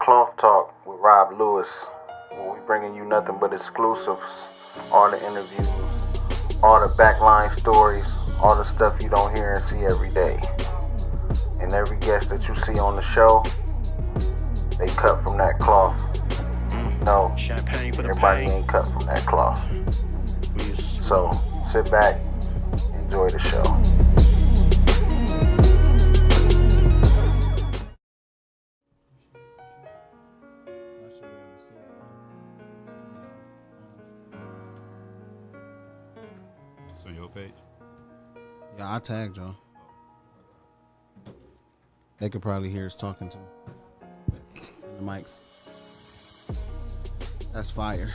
Cloth Talk with Rob Lewis, where we bringing you nothing but exclusives, all the interviews, all the backline stories, all the stuff you don't hear and see every day. And every guest that you see on the show, they cut from that cloth. No, everybody ain't cut from that cloth. So sit back, enjoy the show. So your page? Yeah, I tagged y'all. They could probably hear us talking to the mics. That's fire.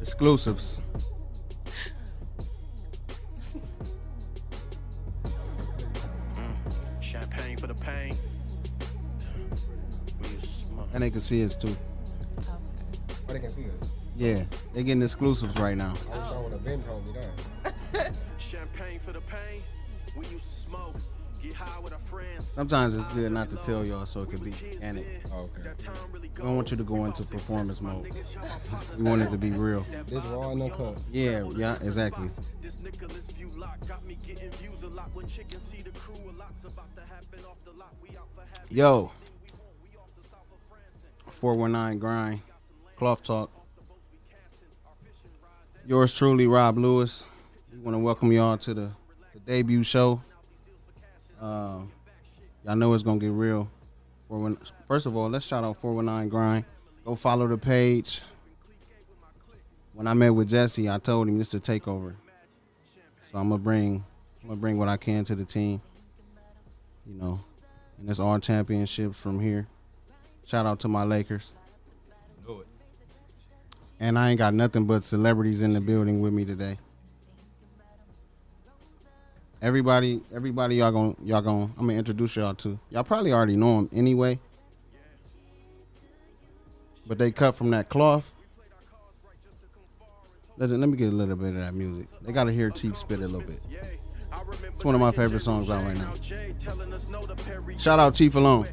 Exclusives. Champagne for the pain. And they can see us too. Oh, they can see us. Yeah, they getting exclusives right now. I wish I would have been told me that. Champagne for the pain. We used to smoke. Get high with our friends. Sometimes it's good not to tell y'all so it can be organic. Okay. We don't want you to go into performance mode. We want it to be real. This raw and uncut. Yeah, exactly. Yo, 419 Grind, Cloth Talk. Yours truly, Rob Lewis. We want to welcome y'all to the debut show. Y'all know it's gonna get real. First of all, let's shout out 419 Grind. Go follow the page. When I met with Jesse, I told him this is a takeover. So I'm gonna bring what I can to the team. You know, and it's all championships from here. Shout out to my Lakers. Do it. And I ain't got nothing but celebrities in the building with me today. Everybody y'all gonna I'm gonna introduce y'all to. Y'all probably already know them anyway. But they cut from that cloth. Let me get a little bit of that music. They gotta hear Chief spit a little bit. It's one of my favorite songs out right now. Shout out Chief Alone.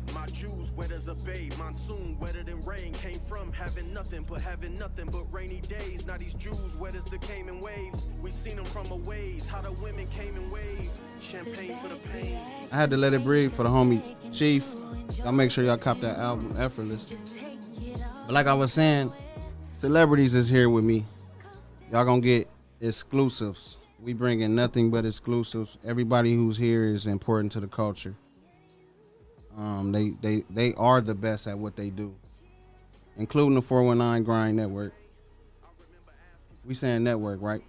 Wet as a bay, monsoon wetter than rain. Came from having nothing but rainy days. Now these Jews wet as the Cayman waves. We seen them from a ways, how the women came and waved. Champagne for the pain. I had to let it breathe for the homie Chief. Y'all make sure y'all cop that album, Effortless. But like I was saying, celebrities is here with me. Y'all gonna get exclusives. We bringing nothing but exclusives. Everybody who's here is important to the culture. They are the best at what they do, including the 419 Grind Network. We saying network, right?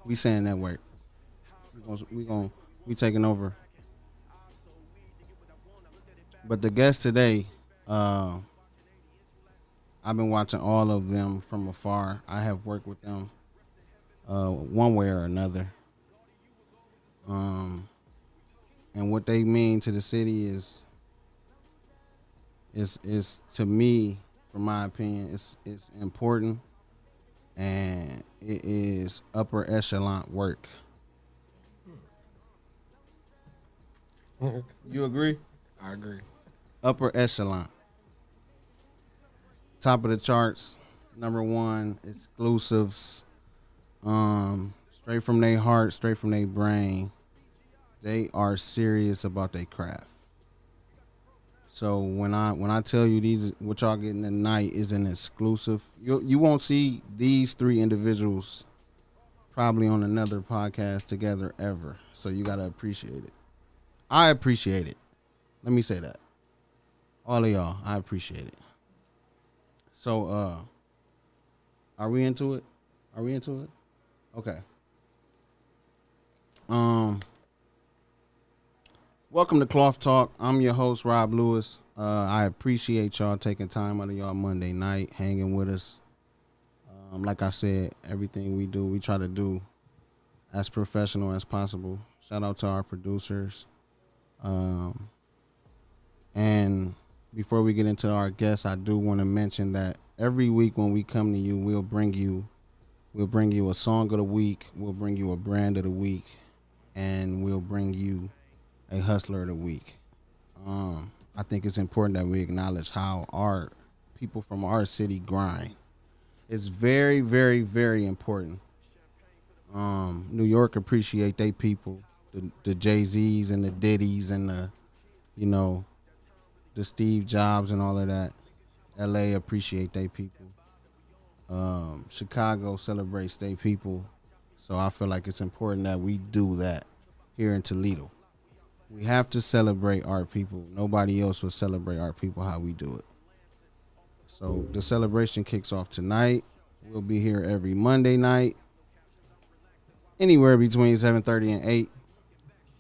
We saying network. We taking over. But the guest today, I've been watching all of them from afar. I have worked with them one way or another. And what they mean to the city is to me, from my opinion, it's important, and it is upper echelon work. You agree? I agree. Upper echelon. Top of the charts, #1, exclusives, straight from their heart, straight from their brain. They are serious about their craft. So when I tell you these, what y'all getting tonight is an exclusive. You won't see these three individuals probably on another podcast together ever. So you gotta appreciate it. I appreciate it. Let me say that. All of y'all, I appreciate it. So are we into it? Are we into it? Okay. Welcome to Cloth Talk. I'm your host, Rob Lewis. I appreciate y'all taking time out of y'all Monday night, hanging with us. Like I said, everything we do, we try to do as professional as possible. Shout out to our producers. And before we get into our guests, I do want to mention that every week when we come to you, we'll bring you a song of the week, we'll bring you a brand of the week, and we'll bring you a hustler of the week. I think it's important that we acknowledge how our people from our city grind. It's very, very, very important. New York appreciate they people, the Jay-Z's and the Diddy's and the, you know, the Steve Jobs and all of that. LA appreciate they people. Chicago celebrates they people. So I feel like it's important that we do that here in Toledo. We have to celebrate our people. Nobody else will celebrate our people how we do it. So the celebration kicks off tonight. We'll be here every Monday night, anywhere between 7:30 and 8.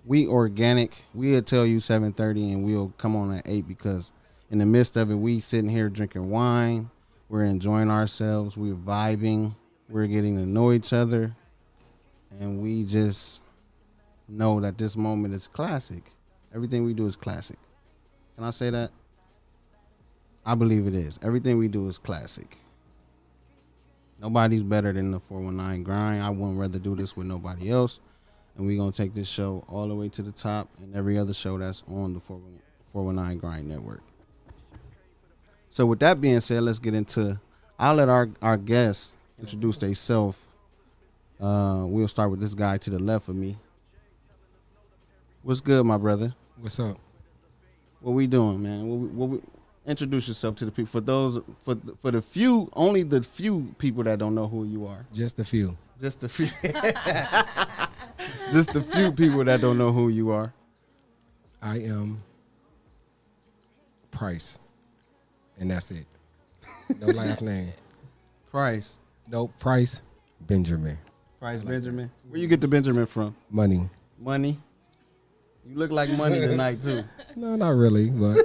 We organic. We'll tell you 7:30 and we'll come on at 8 because in the midst of it, we sitting here drinking wine. We're enjoying ourselves. We're vibing. We're getting to know each other. And we just know that this moment is classic. Everything we do is classic. Can I say that? I believe it is. Everything we do is classic. Nobody's better than the 419 grind. I wouldn't rather do this with nobody else. And we're going to take this show all the way to the top and every other show that's on the 419 Grind Network. So with that being said, let's get into, I'll let our guests introduce themselves. We'll start with this guy to the left of me. What's good, my brother? What's up? What we doing, man? What we introduce yourself to the people. For those, for the few, only the few people that don't know who you are. Just a few. Just a few. Just a few people that don't know who you are. I am Price, and that's it. No last name. Price. Nope. Price Benjamin. Price Benjamin. Where you get the Benjamin from? Money. Money. You look like money tonight too. No, not really, but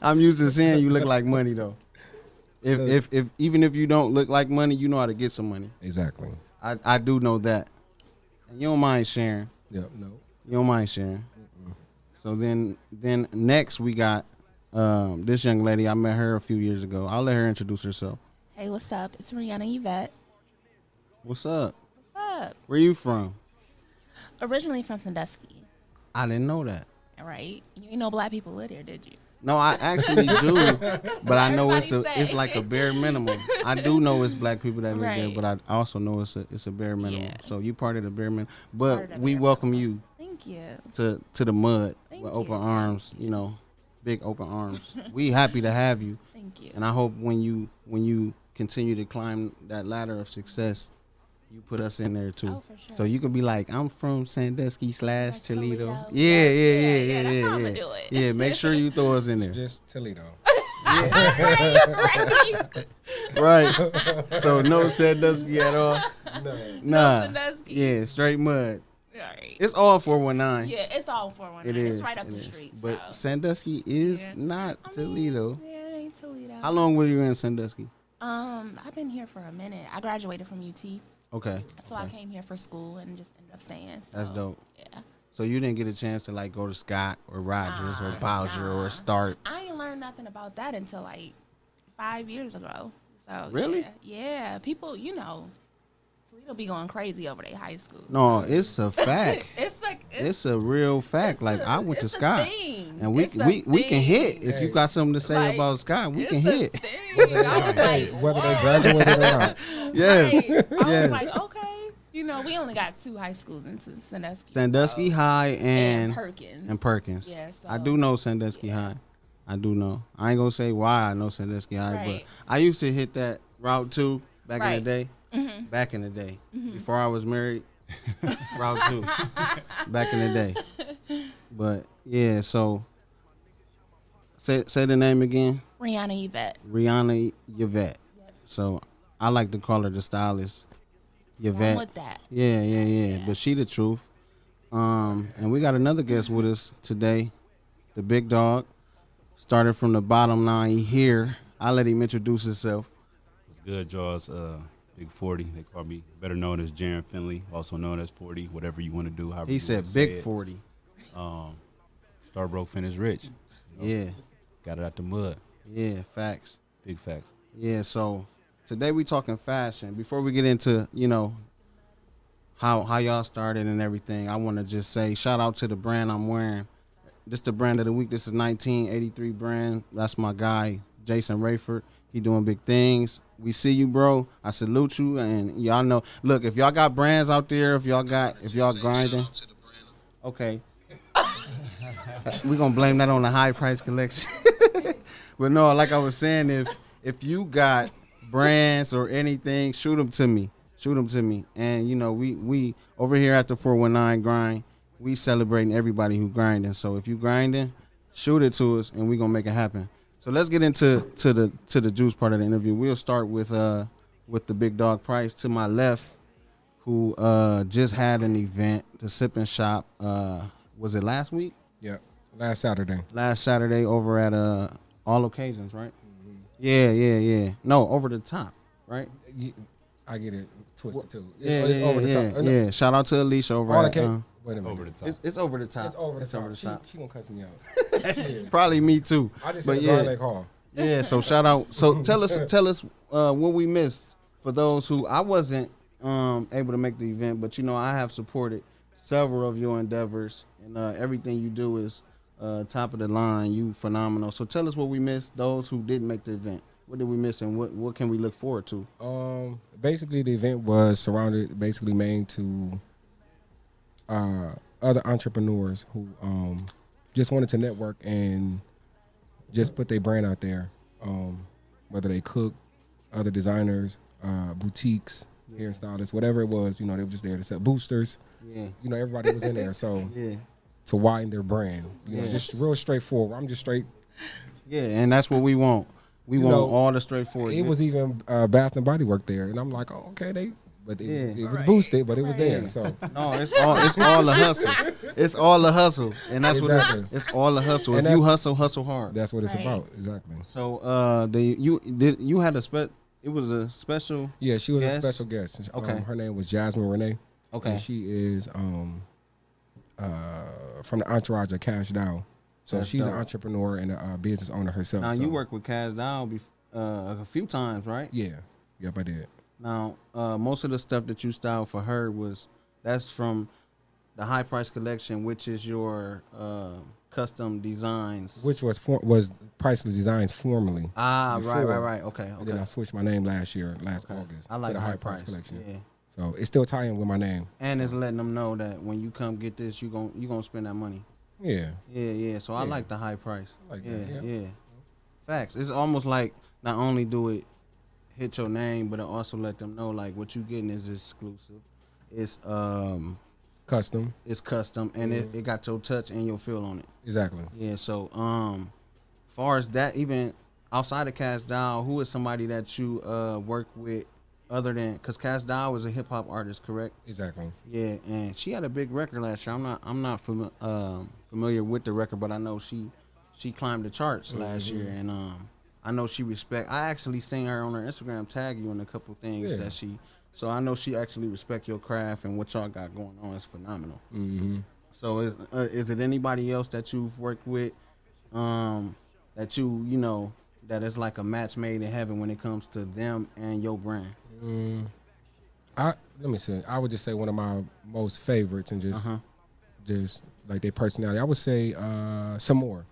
I'm used to seeing you look like money though. If even if you don't look like money, you know how to get some money. exactly. I do know that. And you don't mind sharing. Yep. No. You don't mind sharing. So then next we got this young lady. I met her a few years ago. I'll let her introduce herself. Hey, what's up? It's Rihanna Yvette. What's up? What's up? Where you from? Originally from Sandusky, I didn't know that. right? You ain't know black people live there, did you? No, I actually do, but I know it's Everybody say. like a bare minimum. I do know it's black people that live there, Right. but I also know it's a bare minimum. Yeah. So you part of the bare minimum. Part But of the we bare welcome you Thank you. to the mud Thank with open you. arms. You know, big open arms. We happy to have you, Thank you. and I hope when you continue to climb that ladder of success, you put us in there too. Oh, for sure. So you could be like, I'm from Sandusky / Like Toledo. Toledo. Yeah, Yeah, that's how I'ma do it. Yeah, make sure you throw us in there. Just Toledo. Right. So no Sandusky at all. No. Nah. Sandusky. Yeah, straight mud. Right. It's all 419. Yeah, it's all 419. It is. It's right up it the is. street. But so. Sandusky is Yeah. not I mean, Toledo. Yeah, it ain't Toledo. How long were you in Sandusky? I've been here for a minute. I graduated from UT, Okay. so I okay. came here for school and just ended up staying. So, That's dope. Yeah. So you didn't get a chance to like go to Scott or Rogers or Nah, Bowser nah. or Start. I ain't learned nothing about that until like 5 years ago. So Really? yeah. People, Toledo be going crazy over their high school. No, it's a fact. It's like It's a real fact. Like I went to it's a Scott, thing. and we It's a we can hit. thing. If you got something to say Like, about Scott, we can It's a hit. thing. I was like, Whether they what? graduated or not. Yes, Right. I yes. was like, okay. We only got 2 high schools in Sandusky. Sandusky so- High and and Perkins. Yeah, I so- do know Sandusky High. I do know. I ain't gonna say why I know Sandusky High, Right. but I used to hit that Route 2 back in the Right. day. Mm-hmm. Back in the day, before I was married, Route 2. Back in the day. But yeah, so say the name again. Rihanna Yvette. Rihanna Yvette. So I like to call her the stylist. Wrong Yvette. with that. Yeah. But she the truth. And we got another guest with us today, the big dog. Started from the bottom, now he here. I'll let him introduce himself. What's good, Jaws? Big 40. They call me better known as Jaron Finley, also known as 40. Whatever you want to do. However He you said wanna say big it. 40. Star broke, finish rich. Yeah, Got it out the mud. yeah, facts. Big facts. Yeah, so today we talking fashion. Before we get into, how y'all started and everything, I want to just say shout out to the brand I'm wearing. This the brand of the week. This is 1983 brand. That's my guy, Jason Rayford. He doing big things. We see you, bro. I salute you, and y'all know. Look, if y'all got brands out there, if y'all grinding, okay. We gonna blame that on the high price collection. But no, like I was saying, if you got brands or anything, shoot them to me. And you know, we over here at the 419 grind, we celebrating everybody who grinding. So if you grinding, shoot it to us, and we gonna make it happen. So let's get into the juice part of the interview. We'll start with the big dog Price to my left, who just had an event, the Sip and Shop. Was it last week? Yeah, last Saturday. Last Saturday over at All Occasions, right? Mm-hmm. Yeah. No, Over the Top, right? I get it twisted too. It's over the top. Yeah. Shout out to Alicia over All at. Wait a minute. Over the top. It's over the top. It's over the top. Over the top. She gonna cuss me out. Probably me too. I just But said yeah. Garlic Hall. Yeah, so shout out. So tell us what we missed for those who I wasn't able to make the event, but you know I have supported several of your endeavors, and everything you do is top of the line. You phenomenal. So tell us what we missed. Those who didn't make the event, what did we miss, and what can we look forward to? Basically, the event was surrounded, basically made to other entrepreneurs who just wanted to network and just put their brand out there, whether they cook, other designers, boutiques, hairstylists, whatever it was, you know, they were just there to sell boosters. Yeah. You know, everybody was in there. So Yeah. to widen their brand, you know, just real straightforward. I'm just straight. Yeah, and that's what we want. We You want know, all the straightforward. It was even Bath and Body Work there, and I'm like, oh, okay, it was boosted, but it was there. So No, it's all the hustle. It's all the hustle, and that's Exactly. what it's all the hustle. And If you that's- hustle hard. that's what it's Right. about, exactly. So you had it was a special. Yeah, she was Guest? a special guest. Okay. Her name was Jasmine Renee. Okay. And she is from the entourage of Cash Dow. So That's she's dope. an entrepreneur and a business owner herself. Now so, you work with Kaz Dow a few times, right? Yeah. Yep, I did. Now most of the stuff that you styled for her that's from the High Price Collection, which is your custom designs. Which was Priceless Designs formerly. Right. before. Okay. And then I switched my name last August, I like to the High High Price Price Collection. Yeah. So it's still tying with my name. And it's letting them know that when you come get this, you gonna spend that money. Yeah. Yeah. So I Yeah. like the high price. I like that, yeah. Facts. It's almost like not only do it hit your name, but it also let them know like what you getting is exclusive. It's Custom. it's custom, and it got your touch and your feel on it. Exactly. Yeah. So far as that, even outside of Cass Dow, who is somebody that you work with other than, because Cass Dow is a hip hop artist, correct? Exactly. Yeah, and she had a big record last year. I'm not familiar with the record, but I know she climbed the charts last year, and I know she respect. I actually seen her on her Instagram tag you in a couple things Yeah. that she. So I know she actually respect your craft, and what y'all got going on is phenomenal. Mm-hmm. So is it anybody else that you've worked with, that you know that is like a match made in heaven when it comes to them and your brand? Let me see. I would just say one of my most favorites, and just like their personality. I would say some more,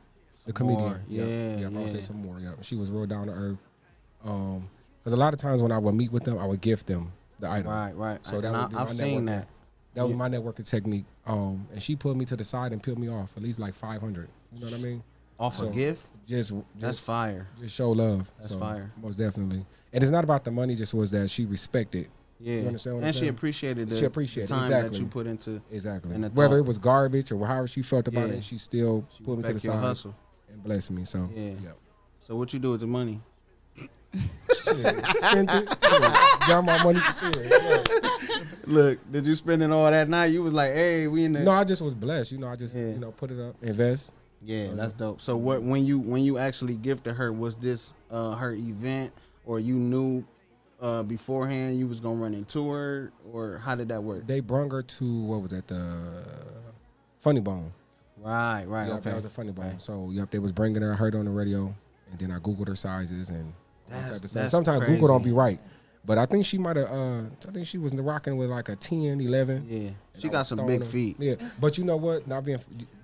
the comedian. Yeah, I would say some more. Yeah, she was real down to earth. Because a lot of times when I would meet with them, I would gift them the item. Right. So And that would be I've my seen networking. that. That was my networking technique. And she pulled me to the side and peeled me off at least like 500. You know what I mean? Off So, a gift. Just That's fire. Just show love. That's fire. Most definitely. And it's not about the money. Just was that she respected. Yeah. You understand what I'm And she saying? appreciated the, She appreciated the time exactly. that you put into Exactly. and the Whether thought. it was garbage or however she felt about Yeah. it, she still pulled me to the respect your side hustle. and blessed me. So Yeah. yep. So what you do with the money? Shit, spent it. Yeah. Got my money for shit. Yeah. Look, did you spend it all that night? You was like, hey, we in the. No, I just was blessed. You know, I just Yeah. put it up, invest. Yeah, that's dope. So what when you actually gifted her, was this her event, or you knew beforehand you was gonna run into her, or how did that work? They brung her to what was that, the Funny Bone. Right. Yeah, Okay. that was a Funny Bone. Right. So yep, they was bringing her. I heard her on the radio, and then I googled her sizes and all type of stuff. That's Sometimes crazy. Google don't be right, but I think she might have. I think she was rocking with like a 10, 11. Yeah. She I got was some stoning big her. feet. Yeah, but you know what? Not being,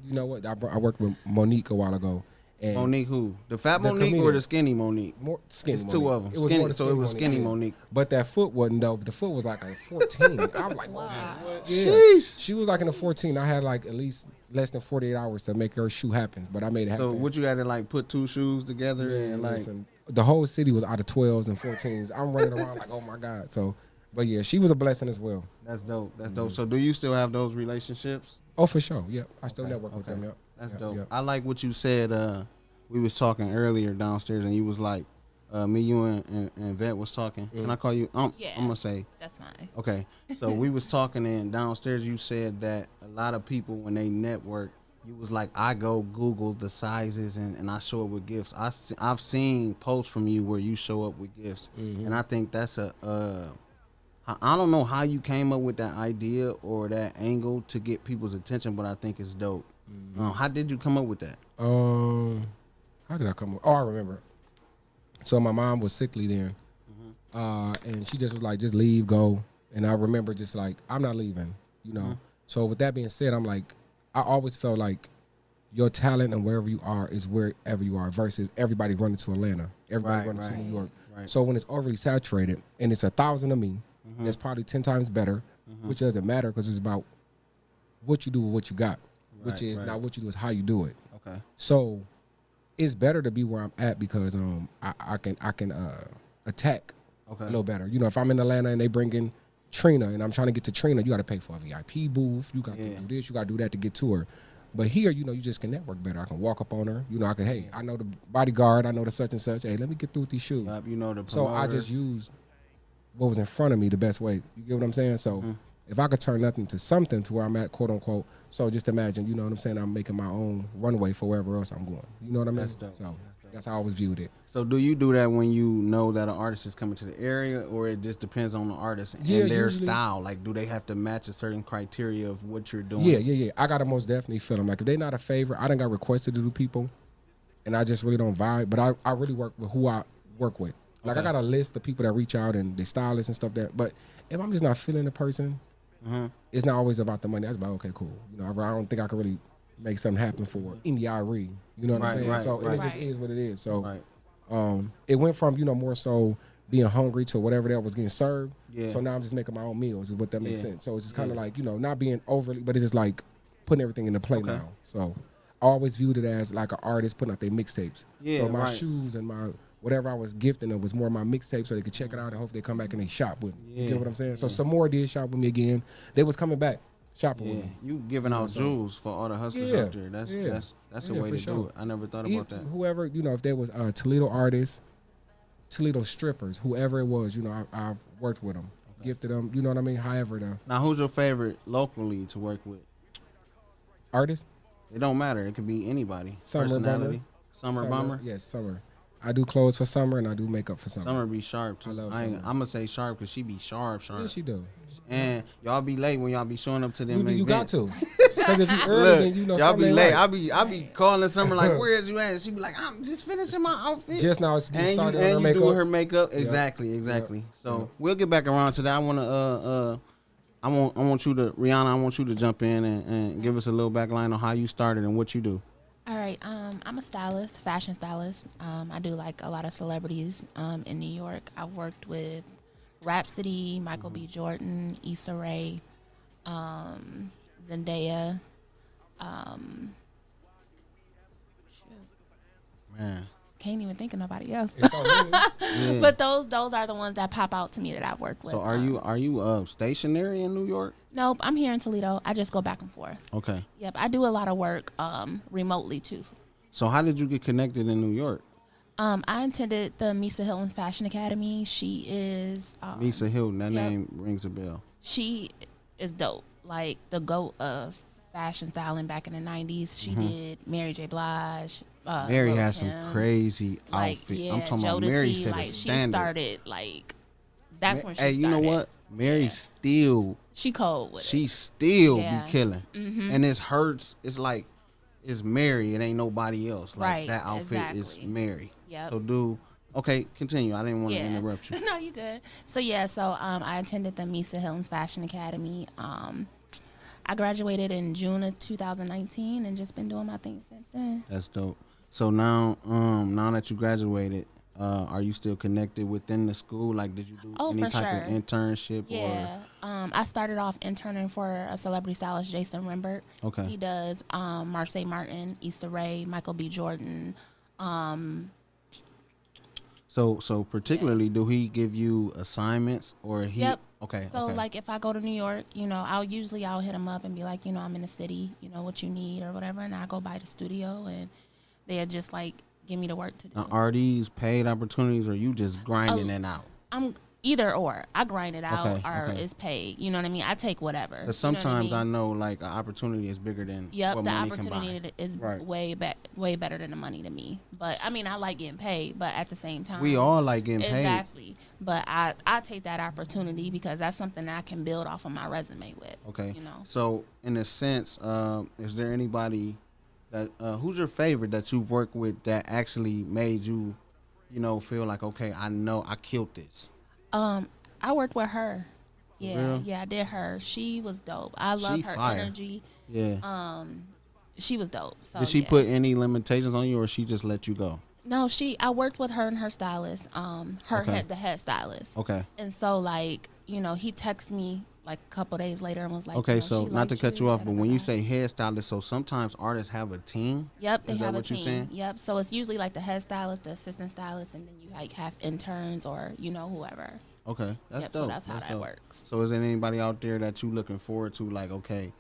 you know what? I worked with Monique a while ago, and Monique who? The fat The Monique or comedian. the skinny Monique? more skinny. It's two Monique. of them. It was Skinny, more the so it was Monique, skinny yeah. Monique. But that foot wasn't though. The foot was like a 14. I was like, wow. Yeah. Sheesh. She was like in a 14. I had like at least less than 48 hours to make her shoe happen, but I made it happen. So what you had to like put two shoes together and like Listen, the whole city was out of 12s and 14s. I'm running around like, oh my God. So, but yeah, she was a blessing as well. that's dope. That's Mm-hmm. dope. So do you still have those relationships? Oh, for sure. Yep. I still network with them. Yep. That's Yep, dope. yep. I like what you said. We was talking earlier downstairs, and you was like, me, you, and Vet was talking. Can I call you? Yeah. I'm gonna say. That's fine. Okay. So we was talking, and downstairs you said that a lot of people when they network, you was like, I go Google the sizes and I show up with gifts. I've seen posts from you where you show up with gifts, and I think that's I don't know how you came up with that idea or that angle to get people's attention, but I think it's dope. How did you come up with that? How did I come up? Oh, I remember. So my mom was sickly then, and she just was like, just leave, go. And I remember just like, I'm not leaving, you know. So with that being said, I'm like, I always felt like your talent and wherever you are is wherever you are versus everybody running to Atlanta, everybody running to New York. Right. So when it's overly saturated and it's 1,000 of me, that's probably 10 times better, which doesn't matter because it's about what you do with what you got, which is not what you do, is how you do it. Okay. So it's better to be where I'm at because I can attack Okay. a little better. You know, if I'm in Atlanta and they bring in Trina and I'm trying to get to Trina, you got to pay for a VIP booth. You got to do this, you got to do that to get to her. But here, you know, you just can network better. I can walk up on her. You know, I can, hey, I know the bodyguard. I know the such and such. Hey, let me get through with these shoes. You know the So I promoter. just used what was in front of me the best way. You get what I'm saying? So if I could turn nothing to something to where I'm at, quote unquote. So just imagine, you know what I'm saying? I'm making my own runway for wherever else I'm going. You know what I mean? That's dope. So that's how I always viewed it. So do you do that when you know that an artist is coming to the area, or it just depends on the artist and Yeah, their usually. style? Like, do they have to match a certain criteria of what you're doing? Yeah. I gotta most definitely feel them. Like if they not a favorite, I done got requested to do people, and I just really don't vibe. But I really work with who I work with. Like I got a list of people that reach out and they stylists and stuff that. But if I'm just not feeling the person, it's not always about the money. That's about okay, cool. You know, I don't think I can really make something happen for India Irie. You know what I'm saying? Right, So right. it just is what it is. So Right. it went from, you know, more so being hungry to whatever that was getting served. Yeah. So now I'm just making my own meals, is what that makes Yeah. sense. So it's just kind of like, you know, not being overly, but it's just like putting everything into play now. So I always viewed it as like an artist putting out their mixtapes. Yeah, So my right. shoes and my whatever I was gifting them was more my mixtape so they could check it out and hope they come back and they shop with me. You Yeah. get what I'm saying? So some more did shop with me again. They was coming back shopping Yeah, with me. you giving out jewels for all the hustlers Yeah, out there. That's yeah. that's the Yeah, way for to do sure. it. I never thought E- about that. Whoever, you know, if there was Toledo artists, Toledo strippers, whoever it was, you know, I've worked with them, gifted them, you know what I mean? However, the Now, who's your favorite locally to work with? artist, It don't matter. It could be anybody. Summer Personality. Summer Bummer. Yes, Summer. I do clothes for Summer and I do makeup for Summer. Summer be sharp too. I love I'm Summer. gonna say sharp because she be sharp. Yeah, she do. And y'all be late when y'all be showing up to them. You got events. to. Because if you early, Look, then you know y'all something be ain't late. right. I be calling Summer like, "Where is you at?" She be like, "I'm just finishing my outfit." Just now it's getting and started you, on her and you makeup. doing her makeup. Exactly. So Yep. we'll get back around to that. I wanna I want you to Rihanna. I want you to jump in and give us a little backline on how you started and what you do. All right. I'm a stylist, fashion stylist. I do like a lot of celebrities in New York. I've worked with Rhapsody, Michael B. Jordan, Issa Rae, Zendaya. Man. Can't even think of nobody else. It's so many. Yeah. But those are the ones that pop out to me that I've worked with. So are you stationary in New York? Nope, I'm here in Toledo. I just go back and forth. Okay. Yep, I do a lot of work remotely too. So how did you get connected in New York? I attended the Misa Hilton Fashion Academy. She is Misa Hilton. That yep. name rings a bell. She is dope. Like the GOAT of fashion styling back in the 90s. She did Mary J. Blige. Mary Lil' has some Kim. crazy Like, outfit. yeah, I'm talking about Mary Jodeci, set like, a she standard. started like that's when she Hey, started. you know what? Mary Yeah. still, She cold with she it. still Yeah. be killing, and it's hurts. It's like it's Mary. It ain't nobody else. Like Right, that outfit is exactly. Mary. Yep. So okay, continue. I didn't want to interrupt you. No, you good. So I attended the Misa Hilton's Fashion Academy. I graduated in June of 2019 and just been doing my thing since then. That's dope. So now, now that you graduated, are you still connected within the school? Like, did you do any for type of sure. internship Yeah. I started off interning for a celebrity stylist, Jason Rembert. Okay. He does Marseille Martin, Issa Rae, Michael B. Jordan. So particularly, do he give you assignments or he? Yep. Okay. So okay. like if I go to New York, I'll hit him up and be like, I'm in the city, what you need or whatever, and I go by the studio and they'll just like give me the work to do. Now, are these paid opportunities or you just grinding it out? I'm either or. I grind it out Okay, or okay. it's paid. You know what I mean? I take whatever. Because you know what sometimes I mean? know like an opportunity is bigger than Yep, what the money can buy. opportunity is Right. way better than the money to me. But I mean, I like getting paid, but at the same time, We all like getting paid. exactly. But I take that opportunity because that's something that I can build off of my resume with. Okay. You know. So in a sense, is there anybody that who's your favorite that you've worked with that actually made you, feel like, okay, I know I killed this? I worked with her. Yeah, real? yeah, I did her. She was dope. I love She her fire. energy. Yeah. She was dope. So Did she yeah. put any limitations on you, or she just let you go? No, I worked with her and her stylist, Okay. the head stylist. Okay. And so like, he texted me like a couple days later and was like, Okay, she so not to liked cut you off, but when you da-da-da-da. say hairstylist, so sometimes artists have a team. Yep, they Is that have a what team. you're saying? Yep. So it's usually like the head stylist, the assistant stylist, and then you like have interns or whoever. Okay, that's Yep, dope. so that's how that dope. works. So is there anybody out there that you looking forward to? Like, okay,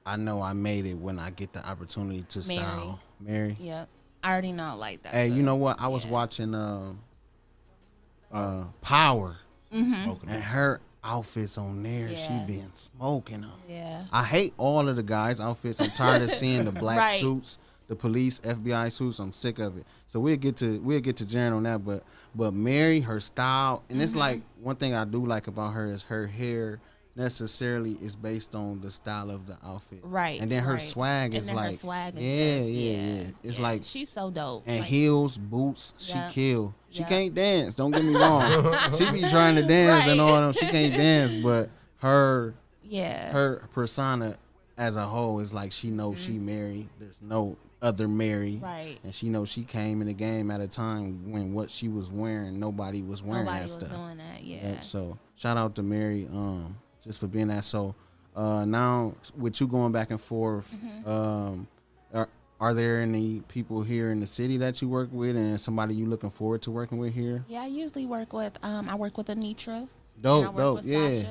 I know I made it when I get the opportunity to style. Mary. Yep. I already know like that. Hey, you know what? I was yeah. watching Power, Smoking and her outfits on there, Yeah. she been smoking them. Yeah. I hate all of the guys' outfits. I'm tired of seeing the black Right. suits, the police, FBI suits. I'm sick of it. So we'll get to Jaren on that. But Mary, her style, and it's like one thing I do like about her is her hair necessarily is based on the style of the outfit. Right. And then her right. swag And is then like her swag is yeah, just, yeah. It's yeah. like she's so dope. and Like, heels, boots, she Yep. kill. She Yep. can't dance. Don't get me wrong. She be trying to dance and Right. all them. She can't dance, but her yeah. persona as a whole is like she knows she Mary. There's no other Mary. Right. And she knows she came in the game at a time when what she was wearing, nobody was wearing Nobody that was stuff. doing that. Yeah. Yep, so shout out to Mary, just for being that. So now with you going back and forth, are there any people here in the city that you work with and somebody you looking forward to working with here? Yeah, I usually work with Anitra. Dope, and I work dope, with yeah.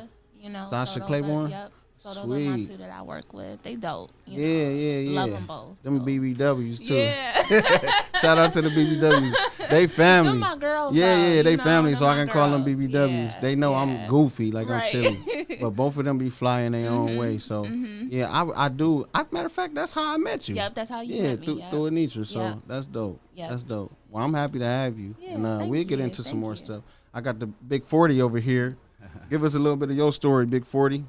Sasha, Sasha so those Claiborne? Yep. So those are my Sweet. two that I work with. They dope. You Yeah, know. yeah. Love them both. Them so. BBWs too. Yeah. Shout out to the BBWs. They family. Them my girls. Yeah, though, yeah, you they know, family, them so I my can call them girls. BBWs. Yeah, They know I'm yeah. goofy, like I'm Right. silly. But both of them be flying their own way. So yeah, I do. Matter of fact, that's how I met you. Yep, that's how you Yeah, met me. through Yep. Anitra. So Yep. that's dope. Yep. That's dope. Well, I'm happy to have you. Yeah, And thank we'll get you. into some Thank more you. stuff. I got the Big 40 over here. Give us a little bit of your story, Big 40.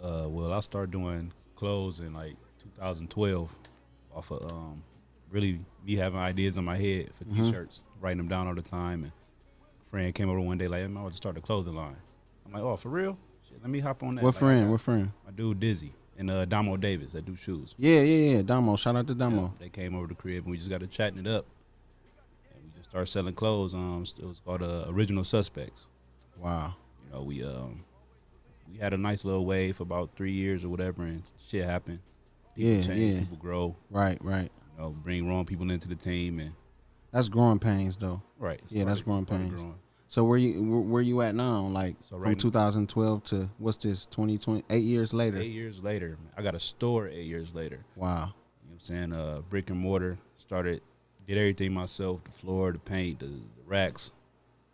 Well, I started doing clothes in like 2012 off of really me having ideas in my head for T-shirts, writing them down all the time. And a friend came over one day like, "Man, I want to start a clothing line." I'm like, "Oh, for real? Shit, let me hop on that." What Like, friend? I What got friend? My dude Dizzy and Damo Davis that do shoes. Yeah. Damo. Shout out to Damo. Yeah, they came over to the crib and we just got to chatting it up. And we just started selling clothes. It was called Original Suspects. Wow. You know, we had a nice little wave for about 3 years or whatever, and shit happened. People Yeah, change, yeah. people grow. Right. You know, bring wrong people into the team, and That's growing pains, though. right. it's Yeah, that's part of- growing part of pains. So where you at now? Like So from right 2012 to what's this? 2020? 8 years later. 8 years later, I got a store 8 years later. Wow. You know what I'm saying? Brick and mortar. Did everything myself, the floor, the paint, the racks,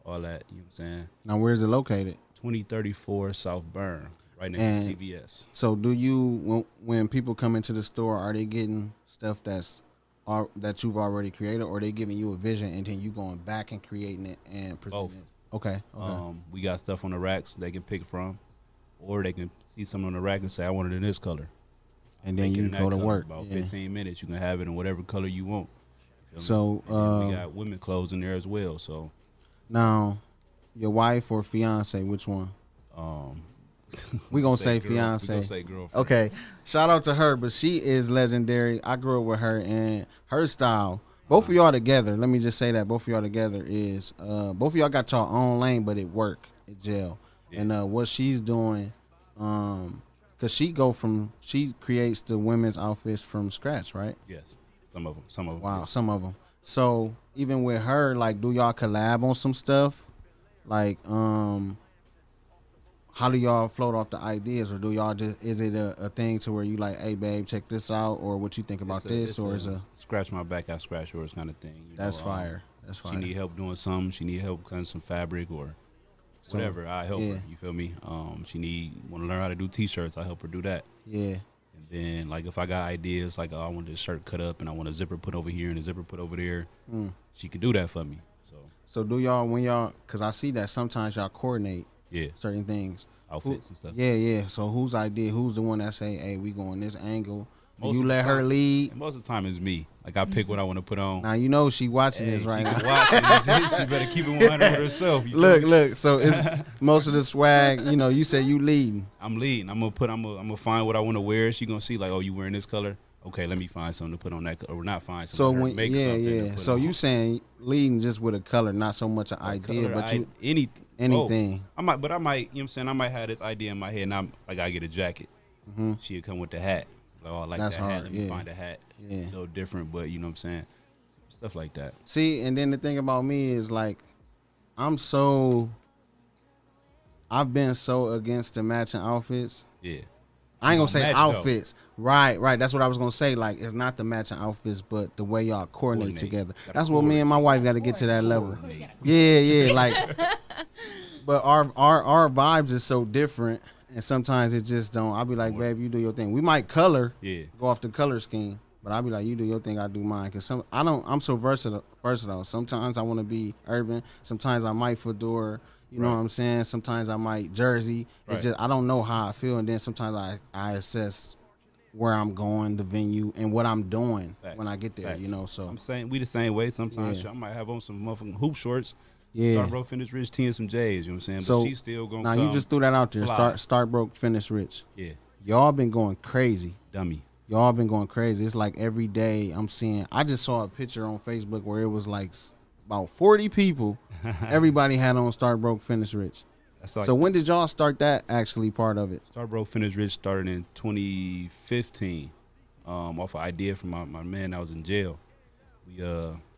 all that. You know what I'm saying? Now where's it located? 2034 South Burn, right next And- to CVS. So do you when people come into the store, are they getting stuff that you've already created, or are they giving you a vision and then you going back and creating it and presenting Both. it? Okay. We got stuff on the racks they can pick from, or they can see something on the rack and say, "I want it in this color." And then Make it you in that go to color. work. About Yeah. 15 minutes, you can have it in whatever color you want. Feel me? So And then we got women clothes in there as well. So now, your wife or fiance, which one? We gonna say girl- we fiance. gonna say girlfriend. Okay, shout out to her, but she is legendary. I grew up with her, and her style. Both of y'all together. Let me just say that both of y'all together is both of y'all got your own lane, but it work at jail. Yeah. And what she's doing, cause she creates the women's outfits from scratch, right? Yes, some of them. Wow, some of them. So even with her, like, do y'all collab on some stuff? Like, how do y'all float off the ideas, or do y'all just, is it a thing to where you like, hey babe, check this out, or what you think about this, or is a scratch my back, I scratch yours kind of thing. You that's know, fire. That's fire. She need help doing something. She need help cutting some fabric or So, whatever. I help yeah. her. You feel me? She want to learn how to do t-shirts. I help her do that. Yeah. And then like if I got ideas like I want this shirt cut up and I want a zipper put over here and a zipper put over there, she can do that for me. So do y'all when y'all? Cause I see that sometimes y'all coordinate Yeah, certain things. outfits and stuff. Yeah. So whose idea? Who's the one that say, hey, we going this angle? Most You of the let her time- lead. And most of the time it's me. Like I pick what I want to put on. Now you know she watching Hey, this right she now. can watch it. She better keep it 100 with herself. You feel me? Look. So it's most of the swag. You know, you say you leading. I'm leading. I'm gonna find what I want to wear. She gonna see like, oh, you wearing this color? Okay, let me find something to put on that, or not find So something. Let her when make something to put So on. you saying leading just with a color, not so much an A idea, color, but you anything. anything. I might, you know what I'm saying? I might have this idea in my head, and I'm like, I get a jacket. She'd come with the hat. Like, oh, I like That's that hat. hard, Let me yeah. find a hat. Yeah. A little different, but you know what I'm saying? Stuff like that. See, and then the thing about me is like, I've been so against the matching outfits. Yeah. I ain't You gonna say match, though. outfits. Right. That's what I was gonna say. Like, it's not the matching outfits, but the way y'all coordinate Coordinate. together. Gotta That's what me and my wife got to get to that level. Coordinate. Yeah. Like, but our vibes is so different, and sometimes it just don't. I'll be like, babe, you do your thing. We might color, Yeah. go off the color scheme, but I'll be like, you do your thing, I do mine. Cause I'm so versatile. Sometimes I want to be urban. Sometimes I might fedora. You know Right. what I'm saying? Sometimes I might jersey. Right. It's just I don't know how I feel, and then sometimes I assess where I'm going, the venue, and what I'm doing Facts. when I get there. Facts. You know, so I'm saying we the same way. Sometimes Yeah. I might have on some motherfucking hoop shorts. yeah. Start broke, finish rich, T and some J's. You know what I'm saying? So but she's still gonna now come. you just threw that out there. fly. Start broke, finish rich. Yeah, Y'all been going crazy. dummy. Y'all been going crazy. It's like every day I'm seeing. I just saw a picture on Facebook where it was like about 40 people. Everybody had on start broke, finish rich. That's like So when did y'all start that actually part of it? Start broke, finish rich started in 2015. Off an idea from my man that was in jail. We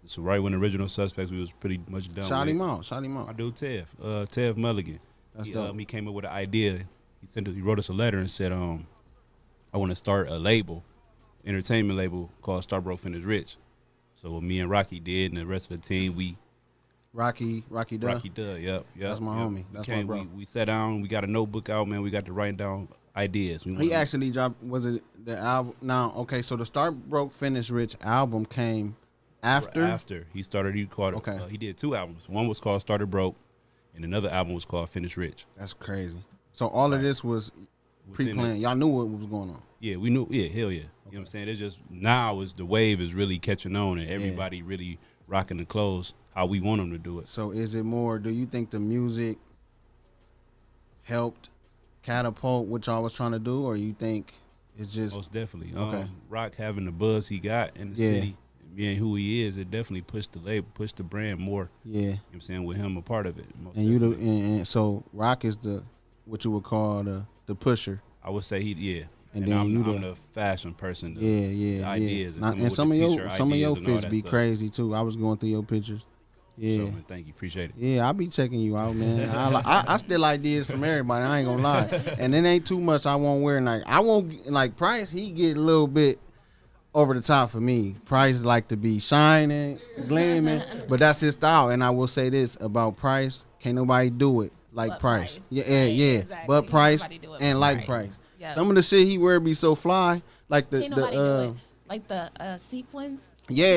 so right when the original suspects we was pretty much done. Shout with. him out. Shout him I out. do Tev Mulligan. That's he, dope. he came up with an idea. He wrote us a letter and said, I want to start a label, entertainment label called Start Broke Finish Rich. So what me and Rocky did and the rest of the team, we Rocky Duh. Rocky Dud, yep. That's my homie. That's my bro. We sat down, we got a notebook out, man. We got to write down ideas. We He wanna- actually dropped. Was it the album? Now, okay. So the Start Broke Finish Rich album came after. After he started, he called. Okay. He did 2 albums. One was called Started Broke, and another album was called Finish Rich. That's crazy. So all of this was Within pre-planned. Y'all knew what was going on. Yeah, we knew. Yeah, hell yeah. You know what I'm saying? It's just now is the wave is really catching on, and everybody really rocking the clothes how we want them to do it. So is it more? Do you think the music helped catapult what y'all was trying to do, or you think it's just Most definitely. Okay. Rock having the buzz he got in the Yeah. city, being who he is, it definitely pushed the label, pushed the brand more. yeah? You know what I'm saying? With him a part of it. Most And you the definitely. and so Rock is the what you would call the pusher. I would say And And then I'm, you I'm the- the fashion person. Yeah. ideas and Now, coming and with some the of your t-shirt some of your ideas and all fits that be stuff. crazy too. I was going through your pictures. Yeah. So, man, thank you, appreciate it. Yeah, I be checking you out, man. I steal ideas from everybody. I ain't gonna lie, and it ain't too much I won't wear. Like I won't like Price. He get a little bit over the top for me. Price like to be shining, gleaming, but that's his style. And I will say this about Price: can't nobody do it like But Price. Price. Yeah. Exactly. But Can't Price nobody do it and but like Price. Price. Yeah. Some of the shit he wear be so fly, like the Can't nobody do it. Like the sequins. Yeah.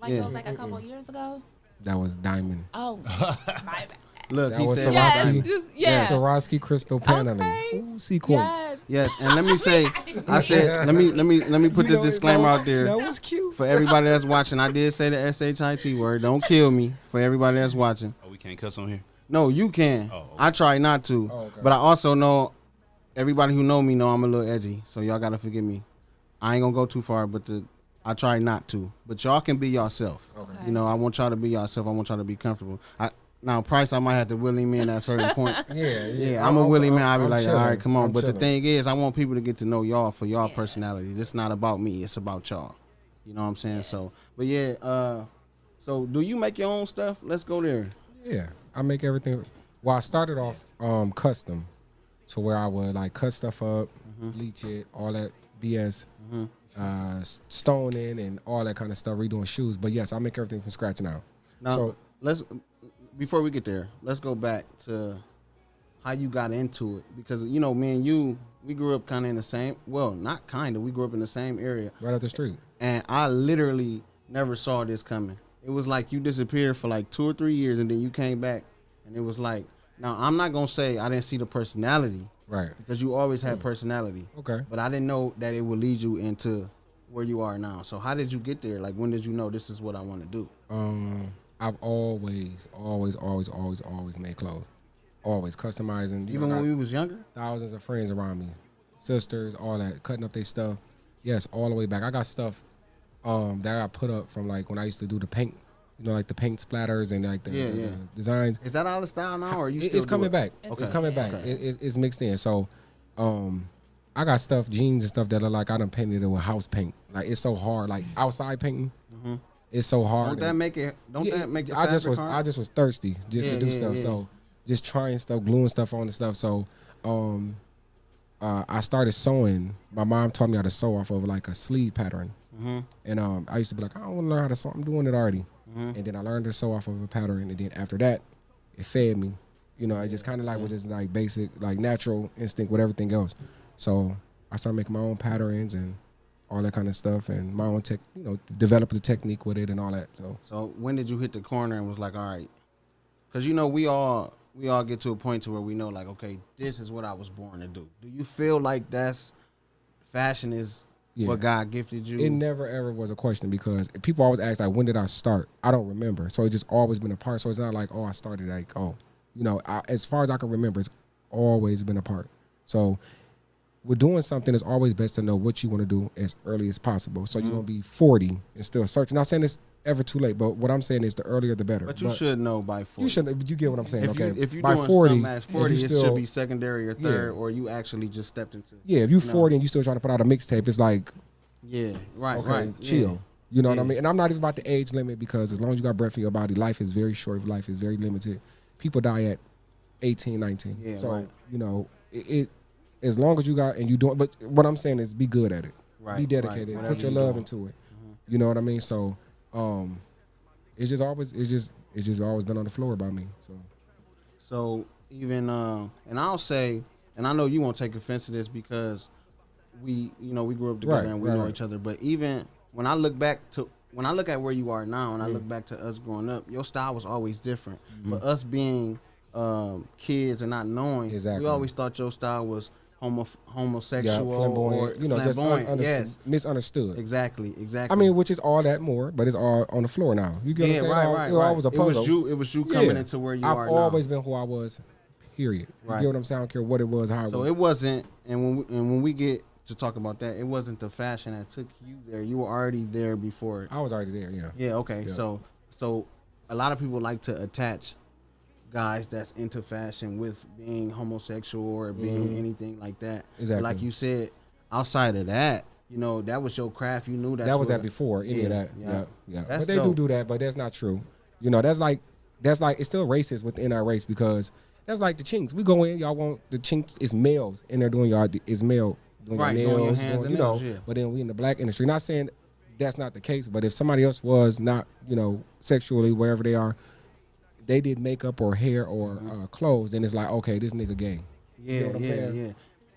Like Yeah. it was like a couple years ago. That was Diamond. Oh, my bad. Look, That he was said Swarovski. Yes. Swarovski crystal paneling. Okay. Ooh, sequence. Yes. yes. And let me say, I said, let me put You this know, disclaimer out there. That was cute. For everybody that's watching, I did say the SHIT word. Don't kill me. For everybody that's watching. Oh, we can't cuss on here. No, you can. Oh, okay. I try not to, Oh, okay. but I also know everybody who know me know I'm a little edgy, so y'all gotta forgive me. I ain't gonna go too far, but I try not to. But y'all can be yourself. Okay. You know, I want y'all to be yourself. I want y'all to be comfortable. Now, Price, I might have to willy me in at a certain point. Yeah. I'm a willy man. I'll be I'm like, chilling. all right, come on. I'm But the chilling. thing is, I want people to get to know y'all for y'all personality. This not about me. It's about y'all. You know what I'm saying? So, but yeah. So, do you make your own stuff? Let's go there. Yeah, I make everything. Well, I started off custom, so where I would like cut stuff up, bleach it, all that BS, stoning and all that kind of stuff, redoing shoes. But yes, I make everything from scratch now. Now, So before we get there, let's go back to how you got into it, because you know, me and you, we grew up kind of in the same. Well, not kind of. We grew up in the same area, right up the street. and I literally never saw this coming. It was like you disappeared for like 2 or 3 years, and then you came back, and it was like, now I'm not gonna say I didn't see the personality, Right. because you always had personality, Okay. but I didn't know that it would lead you into where you are now. So how did you get there? Like, when did you know this is what I want to do? I've always made clothes. Always customizing. Even when we was younger? Thousands of friends around me, sisters, all that, cutting up their stuff. Yes, all the way back. I got stuff that I put up from like when I used to do the paint, you know, like the paint splatters and like the designs. Is that out of style now, or are you still It's coming do it? back. Okay. It's coming back. Okay. It's mixed in. So, I got stuff, jeans and stuff that are like I done painted it with house paint. Like it's so hard. Like outside painting, it's so hard. Don't that make it? Don't Yeah, that make the I just fabric was hard? I just was thirsty just to do stuff. yeah. So just trying stuff, gluing stuff on the stuff. So I started sewing. My mom taught me how to sew off of like a sleeve pattern. And I used to be like, I don't want to learn how to sew. I'm doing it already. And then I learned to sew off of a pattern. And then after that, it fed me. You know, it's just kind of like was just like basic, like natural instinct with everything else. So I started making my own patterns and all that kind of stuff, and my own develop the technique with it and all that. So when did you hit the corner and was like, all right? Because you know we all get to a point to where we know, like, okay, this is what I was born to do. Do you feel like that's fashion is what God gifted you? It never ever was a question because people always ask like, when did I start? I don't remember. So it's just always been a part. So it's not like, oh, I started like, oh, you know, as far as I can remember, it's always been a part. So with doing something, it's always best to know what you want to do as early as possible. So you don't be 40 and still searching. Not saying it's ever too late, but what I'm saying is the earlier the better. But you should know by 40. You should. You get what I'm saying? If okay. you're By doing 40, something at 40, and you it still, should be secondary or third, Yeah. or you actually just stepped into. Yeah, if you know. 40 and you still trying to put out a mixtape, it's like, Yeah, right, okay, right. chill. Yeah. You know what I Yeah. mean? And I'm not even about the age limit because as long as you got breath in your body, life is very short. Life is very limited. People die at 18, 19. Yeah, so, right. you know, it as long as you got and you doing, but what I'm saying is be good at it. Right, Be dedicated. right. Put your Whatever love you into it. You know what I mean? So, it's just always been on the floor by me. So even and I'll say, and I know you won't take offense to this because we grew up together Right, and we right, know right. each other. But even when I look at where you are now, and I look back to us growing up, your style was always different. But us being kids and not knowing, Exactly. we always thought your style was homosexual, Yeah, flamboyant. or You know, just flamboyant. Yes, misunderstood. exactly. I mean, which is all that more, but it's all on the floor now. You get what I'm saying? right. It always a puzzle. It was you coming Yeah. into where you I've are always now. been who I was. Period. You Right. get what I'm saying? I don't care what it was, how it So was. it wasn't, and when we get to talk about that, it wasn't the fashion that took you there. You were already there before. I was already there. Yeah. Yeah. Okay. Yeah. So a lot of people like to attach guys that's into fashion with being homosexual or being anything like that. Exactly. But like you said, outside of that, you know, that was your craft. You knew That was what- that before any of that. Yeah. That's But they dope. do that, but that's not true. You know, that's like it's still racist within our race because that's like the chinks. We go in, y'all want the chinks is males and they're doing is male doing Right, your doing your nails, hands and you know. nails, yeah. But then we in the black industry. Not saying that's not the case, but if somebody else was not, you know, sexually wherever they are, they did makeup or hair or clothes, then it's like, okay, this nigga gay. Yeah. You know what I'm yeah. saying? Yeah.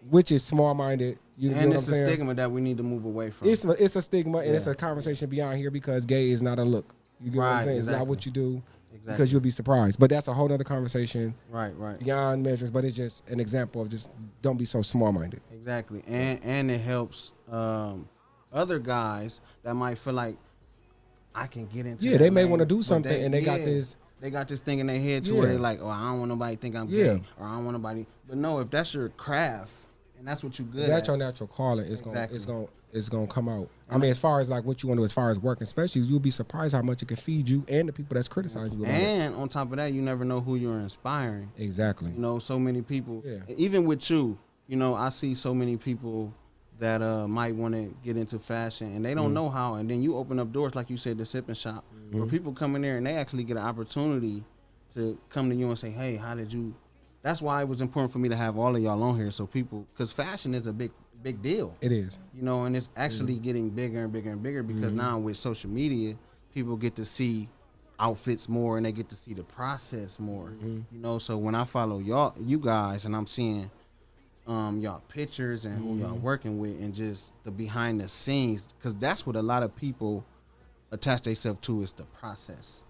Which is small minded. You know And what it's I'm a saying? stigma that we need to move away from. It's a stigma and it's Yeah. a conversation beyond here because gay is not a look. You get what I'm Right, saying? It's not exactly. what you do Exactly. because you'll be surprised. But that's a whole other conversation right. Right. beyond measures. But it's just an example of just don't be so small minded. Exactly, and it helps other guys that might feel like I can get into. Yeah, that they may lane, want to do but something they- and they got yeah. this they got this thing in their head to where Yeah. they like, oh, I don't want nobody to think I'm Yeah. gay, or I don't want nobody. But no, if that's your craft and that's what you good If that's at, your natural calling, Exactly. it's gonna come out. I mean, as far as like what you want to do, as far as work, especially, you'll be surprised how much it can feed you and the people that's criticizing you about it. and on top of that, you never know who you're inspiring. Exactly. You know, so many people, Yeah. even with you, you know, I see so many people that might want to get into fashion and they don't know how. And then you open up doors, like you said, the sipping shop, where people come in there and they actually get an opportunity to come to you and say, hey, how did you? That's why it was important for me to have all of y'all on here. So people, because fashion is a big deal. It is. You know, and it's actually getting bigger and bigger and bigger because now with social media, people get to see outfits more and they get to see the process more. You know, so when I follow you guys, and I'm seeing y'all pictures and who y'all working with and just the behind the scenes, because that's what a lot of people attach themselves to is the process.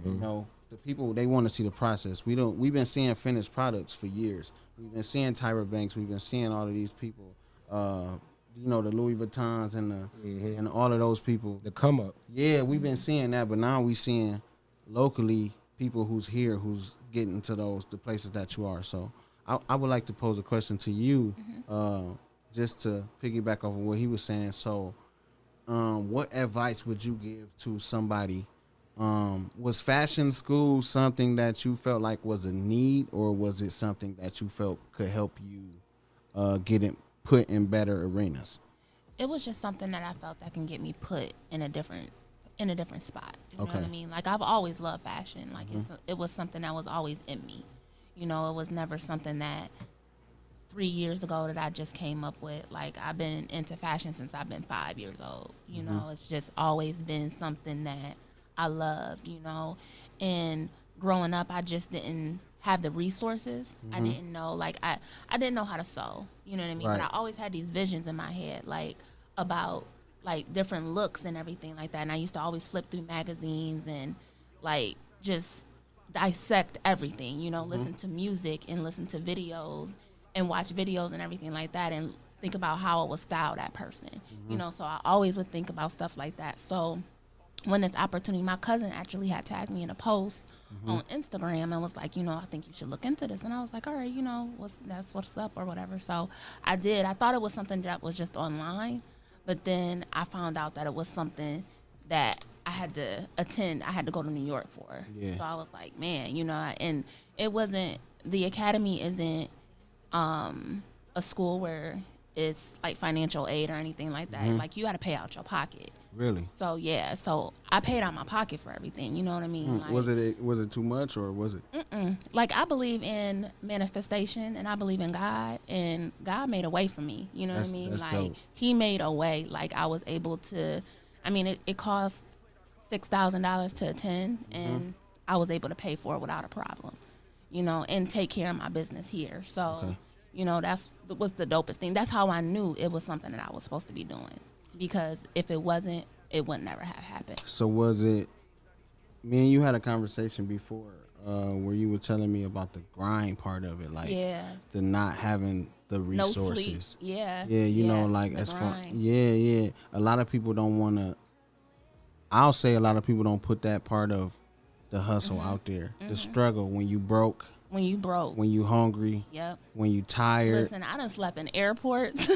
You know, the people, they want to see the process. We've been seeing finished products for years. We've been seeing Tyra Banks. We've been seeing all of these people. You know, the Louis Vuittons and and all of those people. The come up. Yeah, we've been seeing that, but now we seeing locally people who's here who's getting to the places that you are. So I would like to pose a question to you, just to piggyback off of what he was saying. So, what advice would you give to somebody? Was fashion school something that you felt like was a need, or was it something that you felt could help you put in better arenas? It was just something that I felt that can get me put in a different spot. You know what Okay. I mean? Like, I've always loved fashion. Like, it was something that was always in me. You know, it was never something that 3 years ago that I just came up with. Like, I've been into fashion since I've been 5 years old. You know, it's just always been something that I loved, you know. And growing up, I just didn't have the resources. I didn't know, like, I didn't know how to sew, you know what I mean? Right. But I always had these visions in my head, like, about, like, different looks and everything like that. And I used to always flip through magazines and, like, just dissect everything, you know, listen to music and listen to videos and watch videos and everything like that and think about how it would style that person, you know. So I always would think about stuff like that. So when this opportunity, my cousin actually had tagged me in a post on Instagram and was like, you know, I think you should look into this. And I was like, all right, you know, that's what's up or whatever. So I did. I thought it was something that was just online, but then I found out that it was something that I had to attend. I had to go to New York for. Yeah. So I was like, man, you know, and it wasn't, the academy isn't a school where it's like financial aid or anything like that. Like, you got to pay out your pocket. Really? So yeah, so I paid out my pocket for everything. You know what I mean? Like, Was it too much, or was it? like, I believe in manifestation and I believe in God, and God made a way for me. You know what I That's- mean? that's Like, dope. He made a way. Like, I was able to. I mean, it cost $6,000 to attend, and I was able to pay for it without a problem. You know, and take care of my business here. So, Okay. you know, was the dopest thing. That's how I knew it was something that I was supposed to be doing. Because if it wasn't, it would never have happened. So was it? Me and you had a conversation before where you were telling me about the grind part of it, like Yeah. the not having the No resources. sleep. Yeah. Yeah, you know, like the as far, grind. yeah. A lot of people don't want to. I'll say a lot of people don't put that part of the hustle out there, the struggle when you broke, When you broke. when you hungry, Yep. when you tired. Listen, I done slept in airports.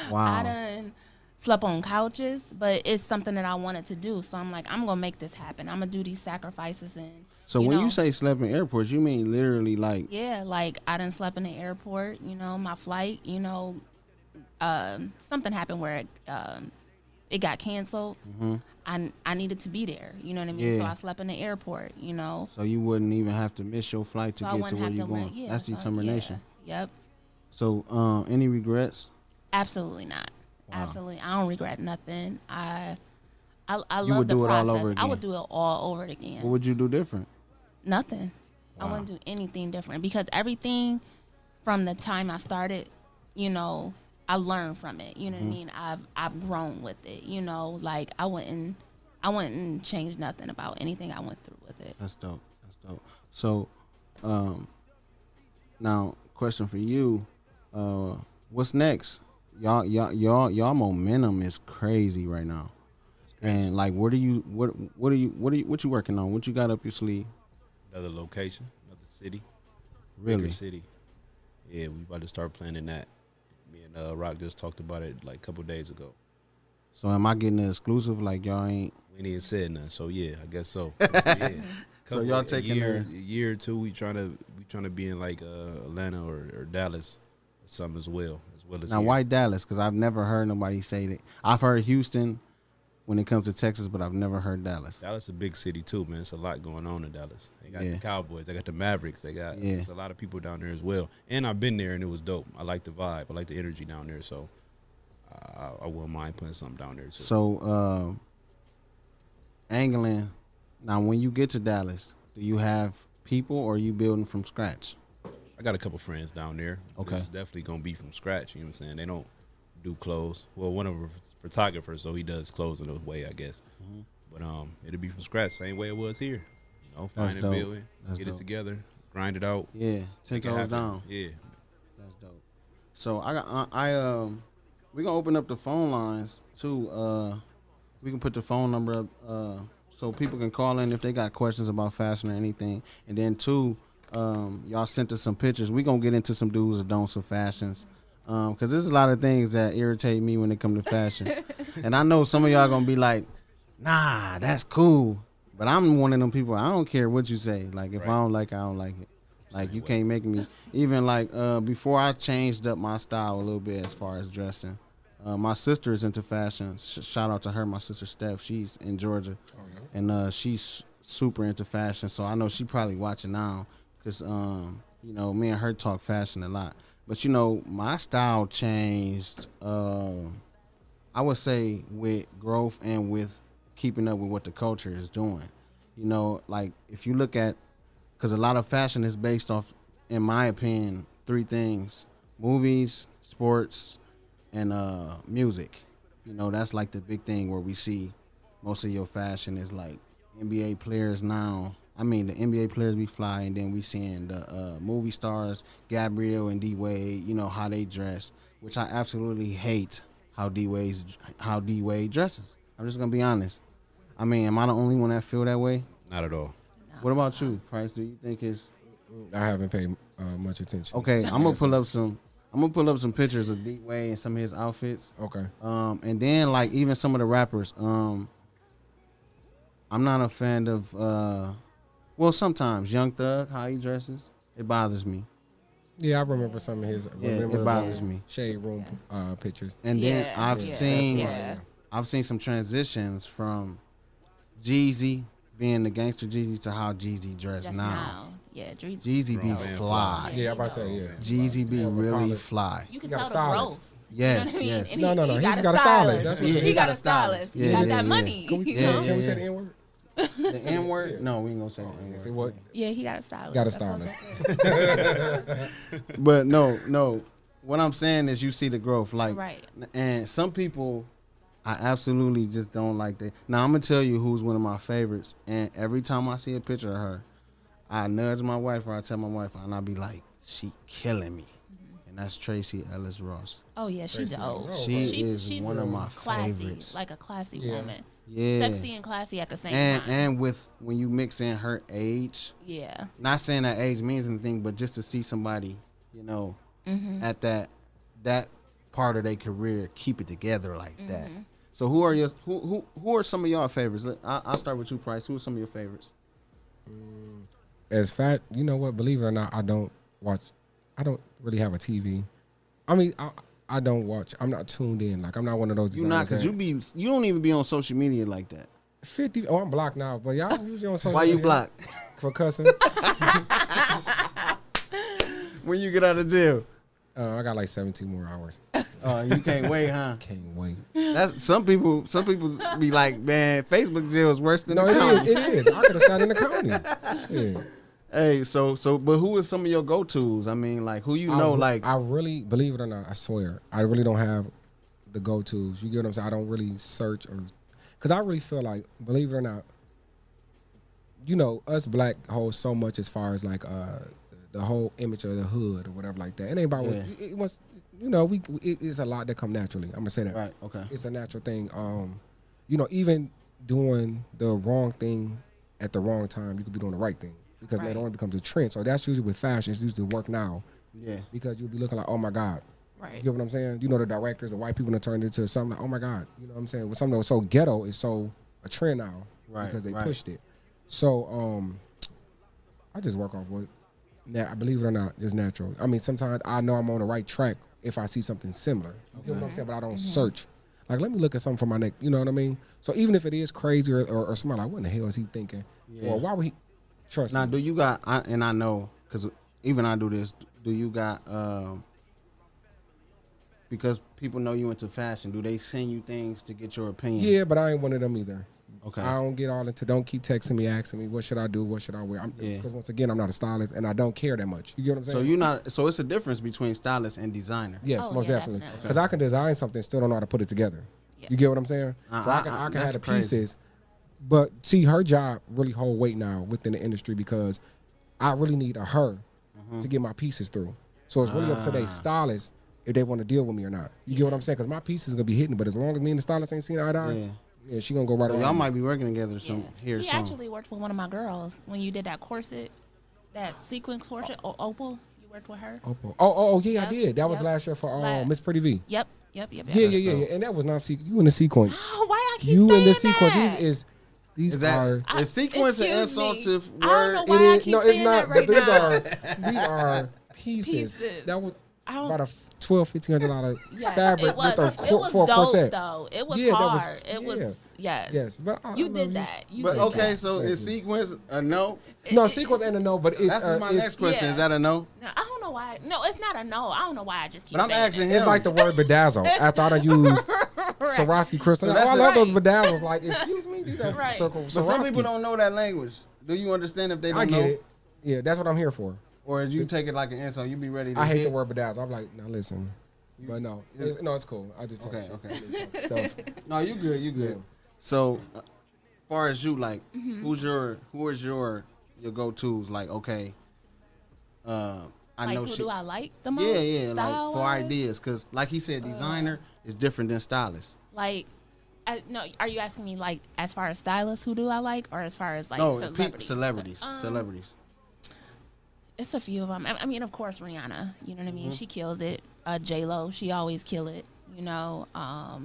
Wow. I done slept on couches, but it's something that I wanted to do. So I'm like, I'm gonna make this happen. I'm gonna do these sacrifices. And So when know, you say slept in airports, you mean literally like yeah, like, I done slept in the airport. You know, my flight. You know, something happened where it got canceled. I needed to be there. You know what I mean? So Yeah. I slept in the airport. You know, so you wouldn't even have to miss your flight to so I get to wouldn't where have you're to going. wait. Yeah, That's so, determination. Yeah. Yep. So any regrets? Absolutely not. Wow. Absolutely, I don't regret nothing. I love would the do it all process. over I would again? do it all over again. What would you do different? Nothing. I Wow. wouldn't do anything different because everything from the time I started, you know, I learned from it. You know what I mean? I've grown with it. You know, like, I wouldn't change nothing about anything I went through with it. That's dope. That's dope. So, now question for you: what's next? Y'all momentum is crazy right now, and like, what you working on? What you got up your sleeve? another location, another city, Really? bigger city. Yeah, we about to start planning that. Me and Rock just talked about it like a couple days ago. So am I getting an exclusive? Like y'all ain't. We ain't even said nothing, so yeah, I guess so. Yeah. So y'all taking a year or two. We trying to be in like Atlanta or Dallas or something as well as Now here. why Dallas? Because I've never heard nobody say that. I've heard Houston when it comes to Texas, but I've never heard Dallas. Dallas is a big city too, man. It's a lot going on in Dallas. They got Yeah. the Cowboys, they got the Mavericks, they got Yeah. there's a lot of people down there as well. And I've been there and it was dope. I like the vibe, I like the energy down there, so I wouldn't mind putting something down there too. So angling. Now, when you get to Dallas, do you have people or are you building from scratch? I got a couple friends down there. but Okay. It's definitely gonna be from scratch. You know what I'm saying? They don't do clothes. Well, one of them photographers, so he does clothes in a way, I guess. Mm-hmm. But it'll be from scratch, same way it was here. You know, That's find a dope. building, That's get dope. it together, grind it out. Yeah, 10 make it toes happen. down. Yeah. That's dope. So we're gonna open up the phone lines too. We can put the phone number up so people can call in if they got questions about fashion or anything. And then two, y'all sent us some pictures. We gonna get into some do's and don'ts of fashions. Cause there's a lot of things that irritate me when it come to fashion. And I know some of y'all gonna be like, nah, that's cool. But I'm one of them people, I don't care what you say. Like if I don't like it, I don't like it. Like you can't make me even like before I changed up my style a little bit as far as dressing. My sister is into fashion. Shout out to her, my sister Steph. She's in Georgia, and she's super into fashion. So I know she probably watching now, cause you know me and her talk fashion a lot. But you know my style changed. I would say with growth and with keeping up with what the culture is doing. You know, like if you look at, because a lot of fashion is based off, in my opinion, three things: movies, sports, and music. You know, that's like the big thing where we see most of your fashion is like NBA players now. I mean, the NBA players be fly, and then we seeing the movie stars, Gabrielle and D Wade. You know how they dress, which I absolutely hate how D Wade dresses. I'm just gonna be honest. I mean, am I the only one that feel that way? Not at all. What about you, Price? Do you think it's I haven't paid much attention. okay? I'm gonna pull up some pictures of D Wade and some of his outfits. Okay. And then like even some of the rappers. I'm not a fan of. Well, sometimes Young Thug, how he dresses, it bothers me. Yeah, I remember some of his. Yeah, remember it bothers the me. Shade room pictures. And then Yeah, I've yeah, seen yeah. I've seen some transitions from Jeezy being the gangster Jeezy to how Jeezy dressed Just now. now. Yeah, Jeezy be Grown man fly. Yeah, I'm about to say yeah. Jeezy be More of a really college- fly. You can He got tell a the stylist. growth. Yes, You know what I mean? yes. And No, no, he he's got a stylist. That's what Yeah, he got a stylist. Yeah, He got yeah, that yeah. money. Can we, You Yeah, know? yeah. can we say the N word? The N word? No, we ain't gonna say the N Say word. what? Yeah, he got a stylist. Got a That's what I'm stylist. saying. But no. What I'm saying is you see the growth. Like Right. and some people I absolutely just don't like that. Now I'm gonna tell you who's one of my favorites, and every time I see a picture of her, I nudge my wife or I tell my wife, and I'll be like, "She killing me," and that's Tracy Ellis Ross. Oh yeah, she Tracy dope. Ellis. She is she's one of my classy, favorites. like a classy Yeah. woman. Yeah, Sexy and classy at the same and time. and with when you mix in her age, Yeah. not saying that age means anything, but just to see somebody, you know, Mm-hmm. at that part of their career keep it together like that. Mm-hmm. So who are some of y'all favorites? I'll start with you, Price. Who are some of your favorites? As fat, you know what? Believe it or not, I don't really have a TV. I mean, I don't watch. I'm not tuned in. Like I'm not one of those. You not designers because you don't even be on social media like that. 50. Oh, I'm blocked now. But y'all usually on social Why you media block? for cussing? When you get out of jail? I got like 17 more hours. Oh, you can't wait, huh? Can't wait. That's some people be like, man, Facebook jail is worse than No, the county. it is. I could have sat in the county. Shit. Hey, so, but who are some of your go-tos? I mean, like, who you know, like, I really, believe it or not, I swear, I really don't have the go-tos. You get what I'm saying? I don't really search because I really feel like, believe it or not, you know, us black hold so much as far as like the whole image of the hood or whatever like that. It ain't about Yeah. it was, you know, it's a lot that come naturally. I'm gonna say that. right, okay. It's a natural thing. You know, even doing the wrong thing at the wrong time, you could be doing the right thing. because Right. later on it becomes a trend. So that's usually with fashion. It's usually work now Yeah. because you'll be looking like, oh my God. Right. You get what I'm saying? You know, the directors, the white people that turned into something like, oh my God. You know what I'm saying? With something that was so ghetto is so a trend now Right, because they right. pushed it. So I just work off what, I believe it or not, is natural. I mean, sometimes I know I'm on the right track if I see something similar. You get what I'm saying? But I don't search. Like, let me look at something for my neck. You know what I mean? So even if it is crazy or somebody like, what in the hell is he thinking? Yeah. Or why would he? Trust Now, me. do you got? And I know because even I do this. Do you got? Because people know you into fashion. Do they send you things to get your opinion? Yeah, but I ain't one of them either. Okay. I don't get all into. Don't keep texting me, asking me what should I do, what should I wear. Yeah. Because once again, I'm not a stylist, and I don't care that much. You get what I'm saying? So you not. So it's a difference between stylist and designer. Yes, Oh, most yeah, definitely. definitely. Because I can design something, still don't know how to put it together. Yeah. You get what I'm saying? So I can have that's the crazy. pieces, but see, her job really hold weight now within the industry because I really need a her to get my pieces through. So it's really up to their stylist if they want to deal with me or not. You get what I'm saying? Because my pieces gonna be hitting, but as long as me and the stylist ain't seen eye to eye, Yeah. yeah, she gonna go right So around. y'all me. might be working together some here He soon. actually worked with one of my girls when you did that corset, that sequence corset. Opal, you worked with her. Oh, yeah, I Yep, did. That was yep. last year for La- Miss Pretty V. Yep. Yeah, and that was not you in the sequence. Oh, why I keep You saying in the sequence. that? These Is are. that is sequence an Excuse me. insultive I don't word? know why I keep it's saying not. that right these now. these are pieces. Pieces. That was I don't- about a $1,200-$1,500 Yes, fabric it was, with a it was for a dope corset. though. It was Yeah, that was- hard. It yeah. was yes. But I You love did that. You But did okay, that. so is sequence a no? No, sequence ain't a no, but it's That's my it's, next question. yeah. Is that a no? No, I don't know why. No, it's not a no. I don't know why I just keep But I'm saying asking it. him. it's like the word bedazzle. After I done used Swarovski crystal, So oh, that's I a- love those bedazzles. Like, excuse me, these are Right. circle But some people Swarovskis. don't know that language. Do you understand if they don't I get know? it. Yeah, that's what I'm here for. Or you take it like an insult, you be ready to I hate hit? the word bedazzle. I'm like, now listen. But no, it's cool. I just talk Okay, shit. okay. I just talk stuff. No, you good, you good. Yeah. So, far as you, like, Mm-hmm. who is your go-tos? Like, okay, I Like, know who she. do I like the most? Yeah, like for style-wise? ideas, cause like he said, designer is different than stylist. Like, no, are you asking me like as far as stylists, who do I like, or as far as like No, celebrities? celebrities. It's a few of them. I mean, of course, Rihanna. You know what I mean? Mm-hmm. She kills it. J Lo, she always kill it. You know. I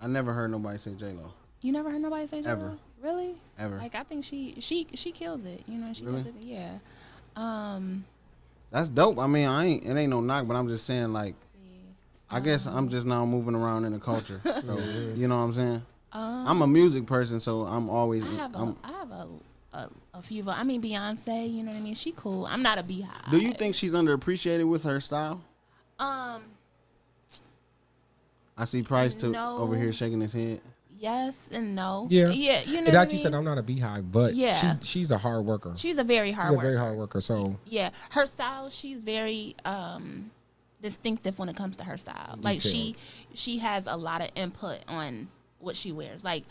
never heard nobody say J Lo You never heard nobody say J Lo? Ever. Really? ever. Like, I think she kills it. You know, she Really? does it. Yeah. That's dope. I mean, it ain't no knock, but I'm just saying, like, I guess I'm just now moving around in the culture. So you know what I'm saying? I'm a music person, so I'm always. I have I'm, a few of them. I mean, Beyonce. You know what I mean? She cool. I'm not a beehive. do you think she's underappreciated with her style? Um. I see Price too No. over here shaking his head. Yes and no. Yeah. Yeah. You know. And what like I you said, mean? I'm not a beehive, but Yeah. she's a hard worker. She's a very hard She's a worker. very hard worker. So Yeah, her style. She's very distinctive when it comes to her style. Like she has a lot of input on what she wears. Like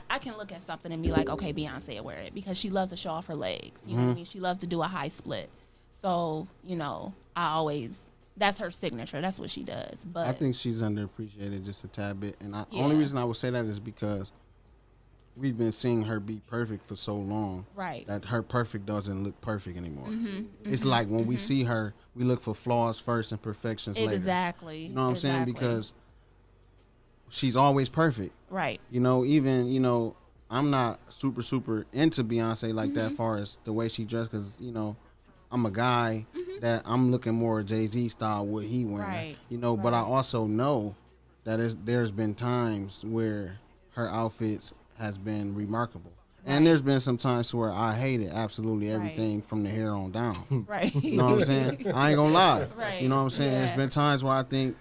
I can look at something and be like, okay, Beyonce will wear it because she loves to show off her legs. You know what I mean? She loves to do a high split. So you know, that's her signature. That's what she does. But I think she's underappreciated just a tad bit, and Yeah. only reason I would say that is because we've been seeing her be perfect for so long. Right. That her perfect doesn't look perfect anymore. It's like when we see her, we look for flaws first and perfections later. exactly. You know what I'm saying? Exactly. Because she's always perfect. right. You know, even, you know, I'm not super into Beyonce like that, far as the way she dressed, because, you know, I'm a guy that I'm looking more Jay-Z style, what he wearing. Right, You know, but I right. also know that there's been times where her outfits has been remarkable. And there's been some times where I hated absolutely everything from the hair on down. Right. You know what I'm saying? I ain't gonna lie. Right, You know what I'm saying? There's yeah. been times where I think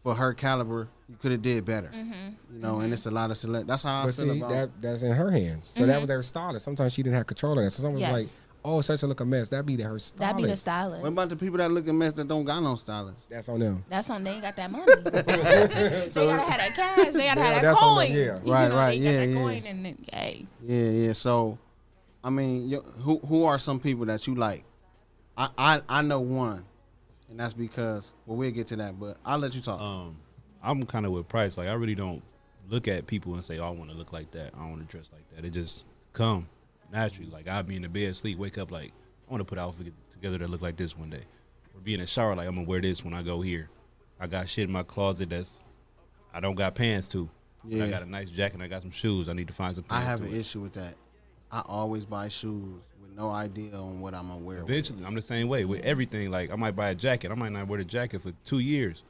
for her caliber, you could have did better. Mm-hmm. You know, and it's a lot of select. That's how I but feel see, about. that's in her hands. So that was their stylist. Sometimes she didn't have control of that. So someone Yes. was like, "Oh, such a look a mess." That'd be her stylist. That'd be the stylist. What about the people that look a mess that don't got no stylist? That's on them. That's on they ain't got that money. They gotta have that cash. They gotta have that that's on coin. them, yeah. You Right, know, right, They got yeah, that yeah. coin and then, hey. Yeah. So, I mean, who are some people that you like? I know one, and that's because we'll get to that, but I'll let you talk. I'm kind of with Price. Like, I really don't look at people and say, "Oh, I want to look like that. I want to dress like that." It just come. naturally. Like I'll be in the bed, sleep, wake up like I want to put an outfit together that look like this one day, or be in the shower like I'm gonna wear this when I go here. I got shit in my closet that's I don't got pants to. Yeah. I got a nice jacket and I got some shoes. I need to find some I pants. have to an it. issue with that. I always buy shoes with no idea on what I'm gonna wear. with it. Eventually, I'm the same way with everything. Like I might buy a jacket, I might not wear the jacket for 2 years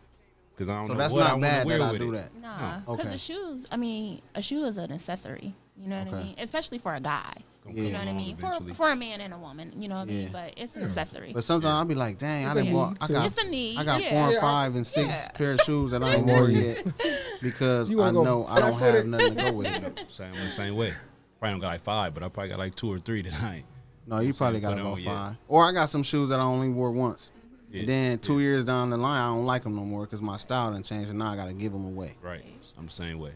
because I don't So know that's what I not want to bad wear that I with do it. that. Nah, No. because Okay. the shoes. I mean, a shoe is an accessory. You know what I Okay. mean? Especially for a guy. Gonna Yeah. You come know what I along mean? eventually. For a man and a woman. You know what I Yeah. mean? But it's an accessory. But sometimes I'll be like, dang, I It's a didn't want. need, I too. got, It's a need. I got yeah. 4 and Yeah. 5 and 6 Yeah. pair of shoes that I ain't worn yet because You I wanna go know I don't have barefooted? nothing to go with it. I'm the same way. Probably don't got like 5, but I probably got like 2 or 3 that I ain't. No, you probably got put about on, yeah. 5. Or I got some shoes that I only wore once. Yeah. And then 2 years down the line, I don't like them no more because my style done changed, and now I gotta give them away. Right. I'm the same way.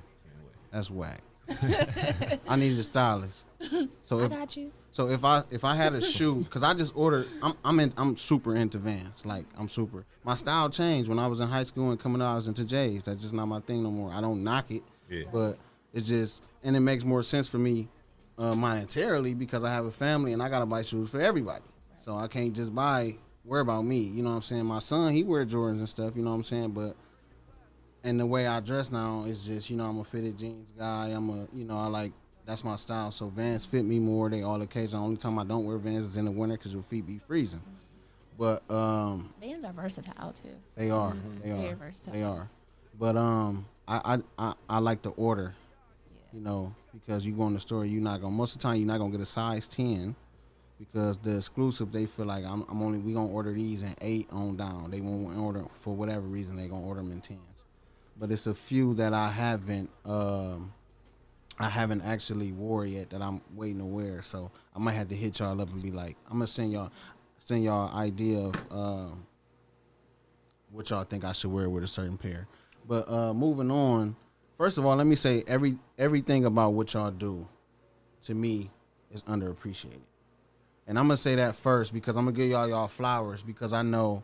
That's whack. I need a stylist. So I if got you. if I had a shoe, because I just ordered, I'm super into Vans. Like I'm super. My style changed when I was in high school and coming out. I was into J's. That's just not my thing no more. I don't knock it, Yeah. but it's just, and it makes more sense for me monetarily because I have a family and I gotta buy shoes for everybody. So I can't just worry about me. You know what I'm saying? My son, he wear Jordans and stuff. You know what I'm saying? But and the way I dress now is just, you know, I'm a fitted jeans guy. I like, that's my style. So Vans fit me more. They all occasion. The only time I don't wear Vans is in the winter because your feet be freezing. But Vans are versatile too. they are, they Very are, versatile. they are. But I like to order, you know, because you go in the store, most of the time you're not gonna get a size 10 because the exclusive, they feel like we gonna order these in 8 on down. They won't order for whatever reason. They gonna order them in 10s. But it's a few that I haven't actually wore yet that I'm waiting to wear. So I might have to hit y'all up and be like, I'm gonna send y'all an idea of what y'all think I should wear with a certain pair. But moving on, first of all, let me say everything about what y'all do to me is underappreciated. And I'm gonna say that first because I'm gonna give y'all flowers because I know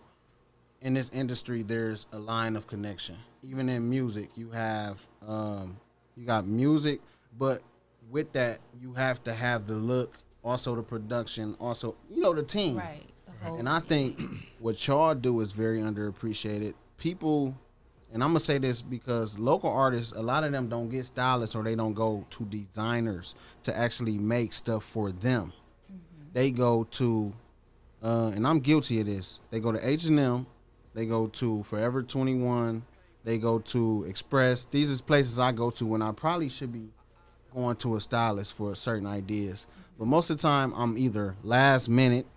in this industry there's a line of connection. Even in music, you have you got music, but with that you have to have the look, also the production, also, you know, the team. Right. The whole And I think what y'all do is very underappreciated. People, and I'm gonna say this because local artists, a lot of them don't get stylists or they don't go to designers to actually make stuff for them. They go to, and I'm guilty of this. They go to H&M, they go to Forever 21, they go to Express. These is places I go to when I probably should be going to a stylist for certain ideas. But most of the time, I'm either last minute.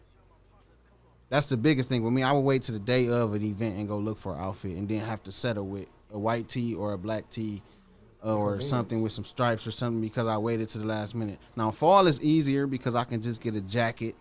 That's the biggest thing with me. I would wait to the day of an event and go look for an outfit and then have to settle with a white tee or a black tee or something with some stripes or something because I waited to the last minute. Now, fall is easier because I can just get a jacket.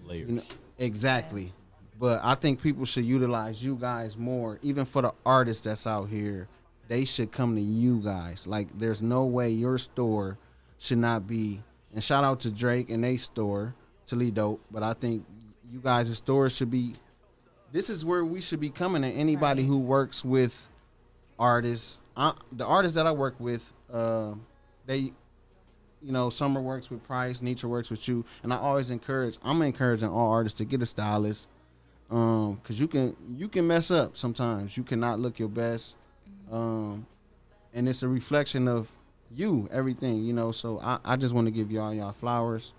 Layers. You know, exactly. But I think people should utilize you guys more. Even for the artists that's out here, they should come to you guys. Like, there's no way your store should not be. And shout out to Drake and they store, Toledo. But I think you guys' stores should be. This is where we should be coming to anybody who works with artists. The artists that I work with, they, you know, Summer works with Price, Nietzsche works with you, and I'm encouraging all artists to get a stylist, because you can mess up sometimes. You cannot look your best, and it's a reflection of you, everything, you know. So I just want to give y'all flowers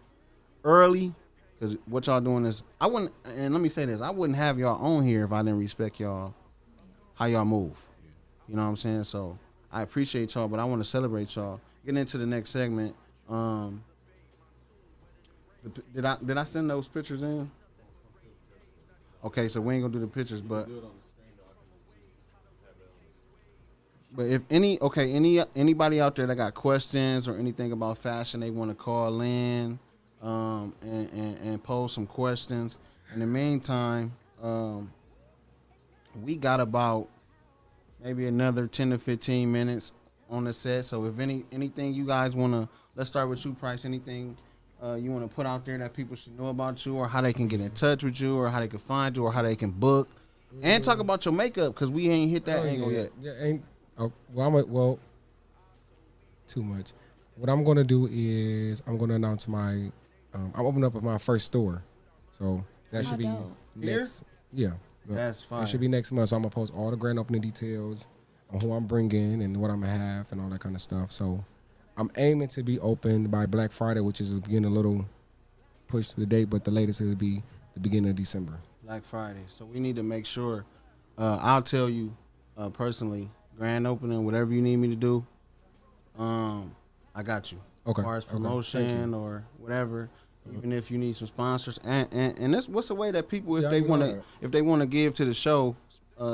early, because what y'all doing is, and let me say this, I wouldn't have y'all on here if I didn't respect y'all, how y'all move. You know what I'm saying? So I appreciate y'all, but I want to celebrate y'all. Getting into the next segment. Did I send those pictures in? Okay, so we ain't gonna do the pictures, but if anybody out there that got questions or anything about fashion, they want to call in and pose some questions. In the meantime, we got about maybe another 10 to 15 minutes on the set. So if anything you guys want to, let's start with you, Price. Anything you want to put out there that people should know about you, or how they can get in touch with you, or how they can find you, or how they can book, and talk about your makeup, because we ain't hit that angle yet. Yeah, ain't. Oh, well, too much. What I'm gonna do is I'm gonna announce my. I'm opening up my first store, so that should be dope. next. Yeah, That's fine. it should be next month. So I'm gonna post all the grand opening details on who I'm bringing and what I'm gonna have and all that kind of stuff. So I'm aiming to be open by Black Friday, which is getting a little pushed to the date, but the latest it'll be the beginning of December. Black Friday. So we need to make sure. I'll tell you personally, grand opening, whatever you need me to do. I got you. Okay. As far as Okay. promotion or whatever, even if you need some sponsors, and that's what's the way that people, if Yeah, I they know want to, that. if they want to give to the show,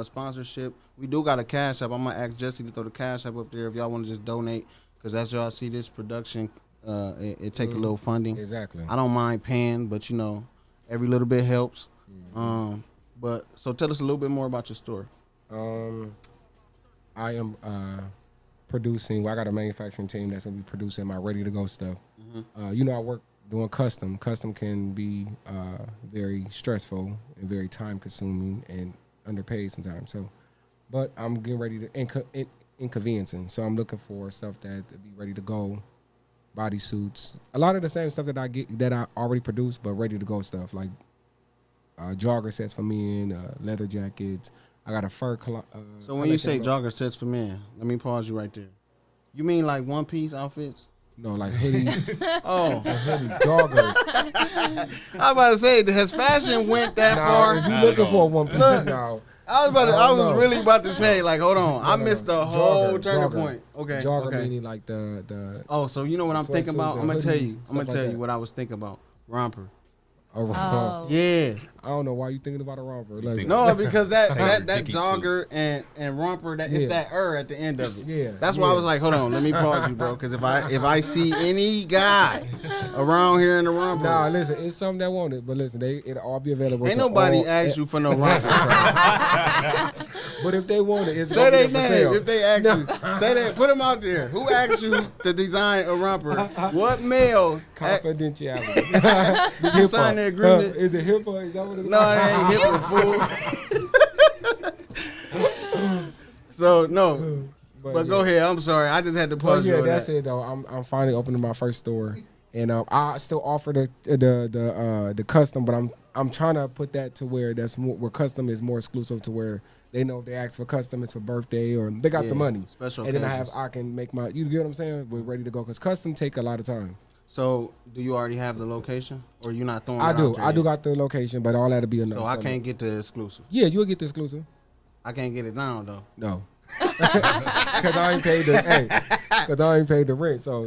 sponsorship, we do got a Cash App. I'm gonna ask Jesse to throw the Cash App up there if y'all want to just donate, because as y'all see this production, it take a little funding. Exactly. I don't mind paying, but you know, every little bit helps. But so tell us a little bit more about your store. I am producing. Well, I got a manufacturing team that's gonna be producing my ready to go stuff. I work doing custom. Custom can be very stressful and very time consuming and underpaid sometimes. So, but I'm getting ready to inconveniencing. So I'm looking for stuff that to be ready to go. Bodysuits, a lot of the same stuff that I already produce, but ready to go stuff like jogger sets for men, leather jackets. I got a fur. So when you say jogger sets for men, let me pause you right there. You mean like one piece outfits? no, like hoodies, Oh, hoodies, joggers. I was about to say, has fashion went that Now, far? if you looking for a one piece, Look. now I was No. really about to say, like, hold on, I no, missed the no. whole Jogger, turning jogger. point. Okay, jogger okay. meaning like the Oh, so you know what I'm thinking sweatsuit, about? the I'm gonna tell hoodies, you. stuff I'm gonna like tell you that. what I was thinking about. Romper. Oh. Yeah. I don't know why you thinking about a romper. Like, think- No, because that Dickie suit. jogger and romper, that it's Yeah. that at the end of it. Yeah, That's why I yeah. was like, hold on, let me pause you, bro, because if I see any guy around here in the romper, Nah, listen, it's something that want it, but listen, it'll all be available. ain't to nobody all- asked you for no romper. bro. But if they want it, it's Say gonna their be for name sale. if they ask you. Say that. Put them out there. Who asked you to design a romper? What male? Confidentiality. Did you sign the agreement? Is it HIPAA? Is that what it's No, it ain't hip fool. So no, but go ahead. I'm sorry. I just had to But pause you yeah, on that's that. it though. I'm finally opening my first store, and I still offer the custom, but I'm trying to put that to where that's more, where custom is more exclusive to where they know if they ask for custom, it's for birthday or they got Yeah, the money. special and then occasions. I can make my, you get what I'm saying? We're ready to go because custom take a lot of time. So do you already have the location, or you not throwing? I it do. out there I do yet? got the location, but all that'll be enough. So I can't get the exclusive. Yeah, you'll get the exclusive. I can't get it down though. No. Cause I ain't paid the rent. So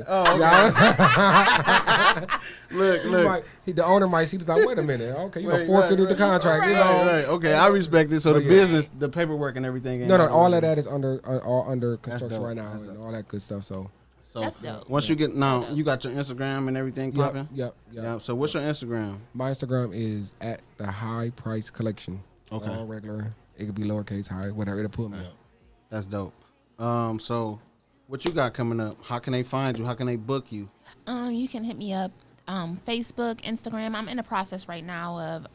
Look. the owner might see this like, wait a minute, okay, you Wait, forfeited right, the contract. It's Right, all- right. Okay, I respect it. So But the yeah. business, the paperwork, and everything. ain't No, out all the of way. that is all under construction dope. right now That's and dope. all that good stuff. So So That's dope. once you get now, you got your Instagram and everything popping. yep. Yeah. So what's your Instagram? My Instagram is at the High Price Collection. Okay. All regular. It could be lowercase high, whatever. It'll put me up. That's dope. So what you got coming up? How can they find you? How can they book you? You can hit me up, Facebook, Instagram. I'm in the process right now of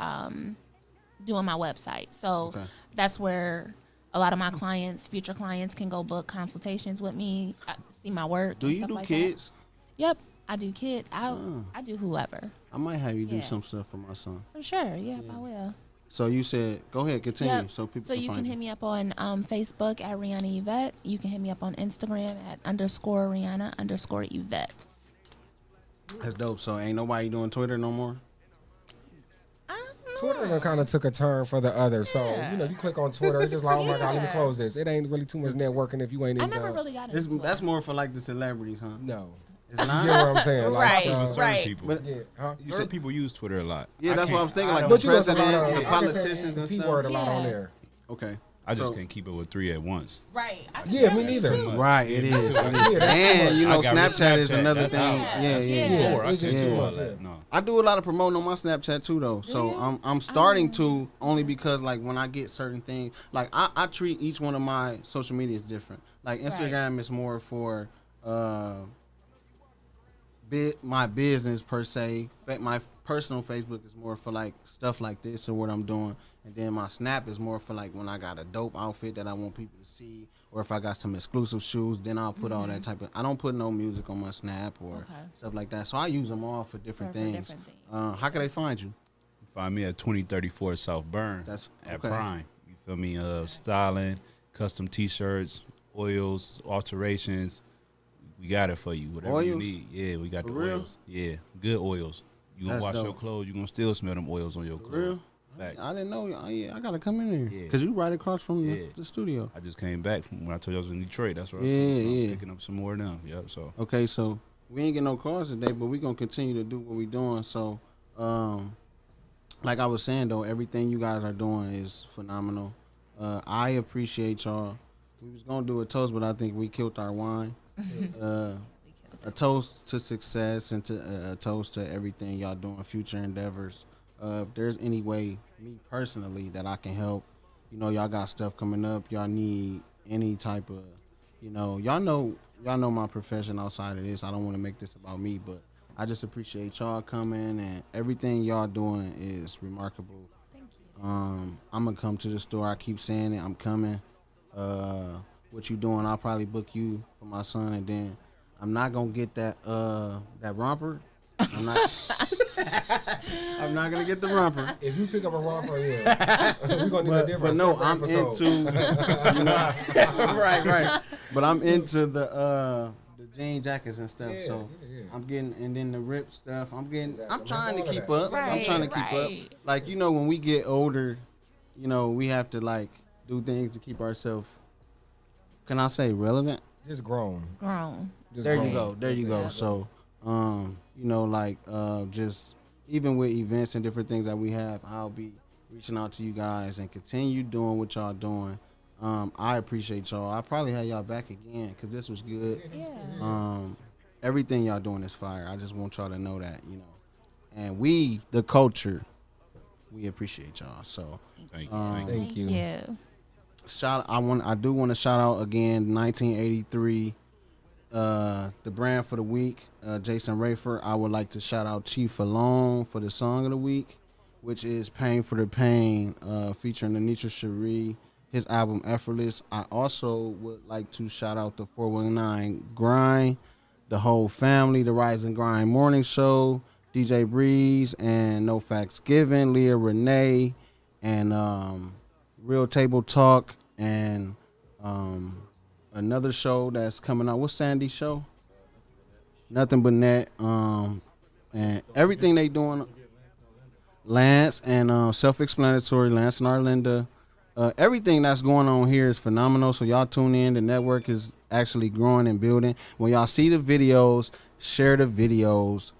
doing my website. So Okay. that's where a lot of my clients, future clients, can go book consultations with me, see my work. Do and you stuff do like kids? That. Yep, I do kids. I do whoever. I might have you do Yeah. some stuff for my son. For sure. Yep, I will. So you said, go ahead, continue, Yep. so people So can you find can you. hit me up on Facebook at Rihanna Yvette. You can hit me up on Instagram at _Rihanna_Yvette. That's dope. So ain't nobody doing Twitter no more. Twitter kind of took a turn for the other. So, you click on Twitter, it's just like, oh my God, let me Yeah. close this. It ain't really too much networking if you ain't I in never really got It's, into Twitter. that's more for like the celebrities, huh? No. It's You not. get what I'm saying? Right. Like, Certain Right. people. But yeah, huh? you Certain said, people use Twitter a lot. yeah, that's what I was thinking. Like the But you know, there's a president, lot of, the like I said, politicians it's the and P stuff. word a lot on Yeah. there. Okay. I just So- can't keep it with 3 at once. Right. I Yeah, can me do neither. too. Right, it is. It is. Yeah, that's too much. And you know, I got rid of Snapchat is Snapchat. another That's thing. out. Yeah, That's yeah, Yeah. yeah. before. I it's can't just do too all much, that. No. I do a lot of promoting on my Snapchat too, though. So I'm starting to, only because like when I get certain things, like I treat each one of my social medias different. Like Instagram is more for my business per se. My personal Facebook is more for like stuff like this or what I'm doing. And then my Snap is more for like when I got a dope outfit that I want people to see, or if I got some exclusive shoes, then I'll put all that type of. I don't put no music on my Snap or stuff like that. So I use them all for different things. How can they find you? Find me at 2034 South Burn. That's at okay. Prime. You feel me? Styling, custom T-shirts, oils, alterations. We got it for you. Whatever you Oils? need. Yeah, we got For the real? oils. Yeah, good oils. You gonna That's wash your dope. clothes, you gonna still smell them oils on your For clothes. real? Facts. I didn't know. I gotta come in there Yeah. because you right across from Yeah. the studio. I just came back from when I told you I was in Detroit. That's where I Yeah, was yeah. picking up some more of them. Yep. So Okay, so we ain't get no calls today, but we gonna continue to do what we doing. So, like I was saying though, everything you guys are doing is phenomenal. I appreciate y'all. We was gonna do a toast, but I think we killed our wine. A toast to success and to a toast to everything y'all doing, future endeavors. If there's any way, me personally, that I can help, you know, y'all got stuff coming up. Y'all need any type of, you know, y'all know my profession outside of this. I don't want to make this about me, but I just appreciate y'all coming, and everything y'all doing is remarkable. Thank you. I'm gonna come to the store. I keep saying it. I'm coming. What you doing? I'll probably book you for my son, and then I'm not gonna get that romper. I'm not. I'm not gonna get the romper. If you pick up a romper, yeah, we're gonna do a different. But no, separate I'm episode. into. You know, right. But I'm into the jean jackets and stuff. Yeah, so yeah. I'm getting, and then the rip stuff. I'm getting. Exactly. I'm trying All to of keep that. up. I'm Right, trying to keep up. right. Like, you know, when we get older, you know, we have to like do things to keep ourselves. Can I say relevant? Just grown. Grown. Just There grown. you go. There you go. So, you know, like, just even with events and different things that we have, I'll be reaching out to you guys and continue doing what y'all doing. I appreciate y'all. I probably have y'all back again because this was good. Yeah. Everything y'all doing is fire. I just want y'all to know that, you know. And we, the culture, we appreciate y'all. So, thank you. Thank you. I do want to shout out again 1983, the brand for the week, Jason Rafer. I would like to shout out Chief Alone for the song of the week, which is Pain for the Pain, featuring Anitra Cherie, his album Effortless. I also would like to shout out the 419 Grind, the whole family, the Rise and Grind Morning Show, DJ Breeze and No Facts Given, Leah Renee, and Real Table Talk, and another show that's coming out. What's Sandy's show? Nothing But Net. And everything they doing. Lance and self-explanatory. Lance and Arlinda. Everything that's going on here is phenomenal. So y'all tune in. The network is actually growing and building. When y'all see the videos, share the videos.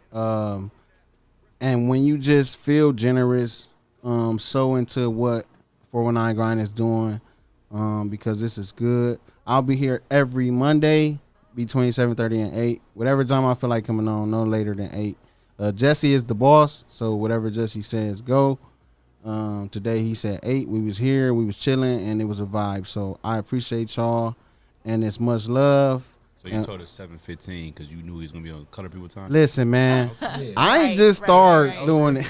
And when you just feel generous, so into what 419 Grind is doing, because this is good. I'll be here every Monday between 7:30 and 8. Whatever time I feel like coming on, no later than 8. Jesse is the boss, so whatever Jesse says, go. Today he said 8. We was here, we was chilling, and it was a vibe. So I appreciate y'all, and it's much love. So you told us 7:15 because you knew he was gonna be on Color People Time. Listen, man, Yeah. I ain't Right, just right, start right. doing it.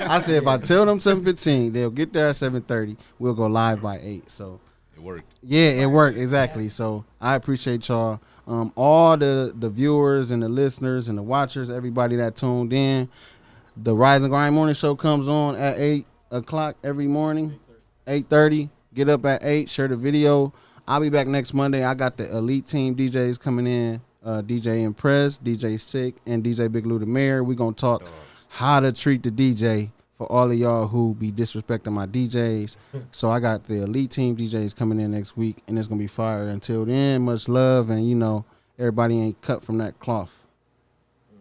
I said if I tell them 7:15, they'll get there at 7:30. We'll go live by 8. So It worked. yeah, it worked exactly. So I appreciate y'all, all the viewers and the listeners and the watchers, everybody that tuned in. The Rise and Grind Morning Show comes on at 8 o'clock every morning, 8:30. Get up at 8. Share the video. I'll be back next Monday. I got the elite team DJs coming in, DJ Impress, DJ Sick, and DJ Big Lou the Mayor. We're going to talk how to treat the DJ for all of y'all who be disrespecting my DJs. So I got the elite team DJs coming in next week, and it's going to be fire. Until then, much love, and, you know, everybody ain't cut from that cloth.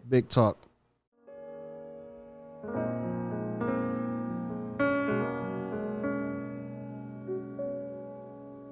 Big talk.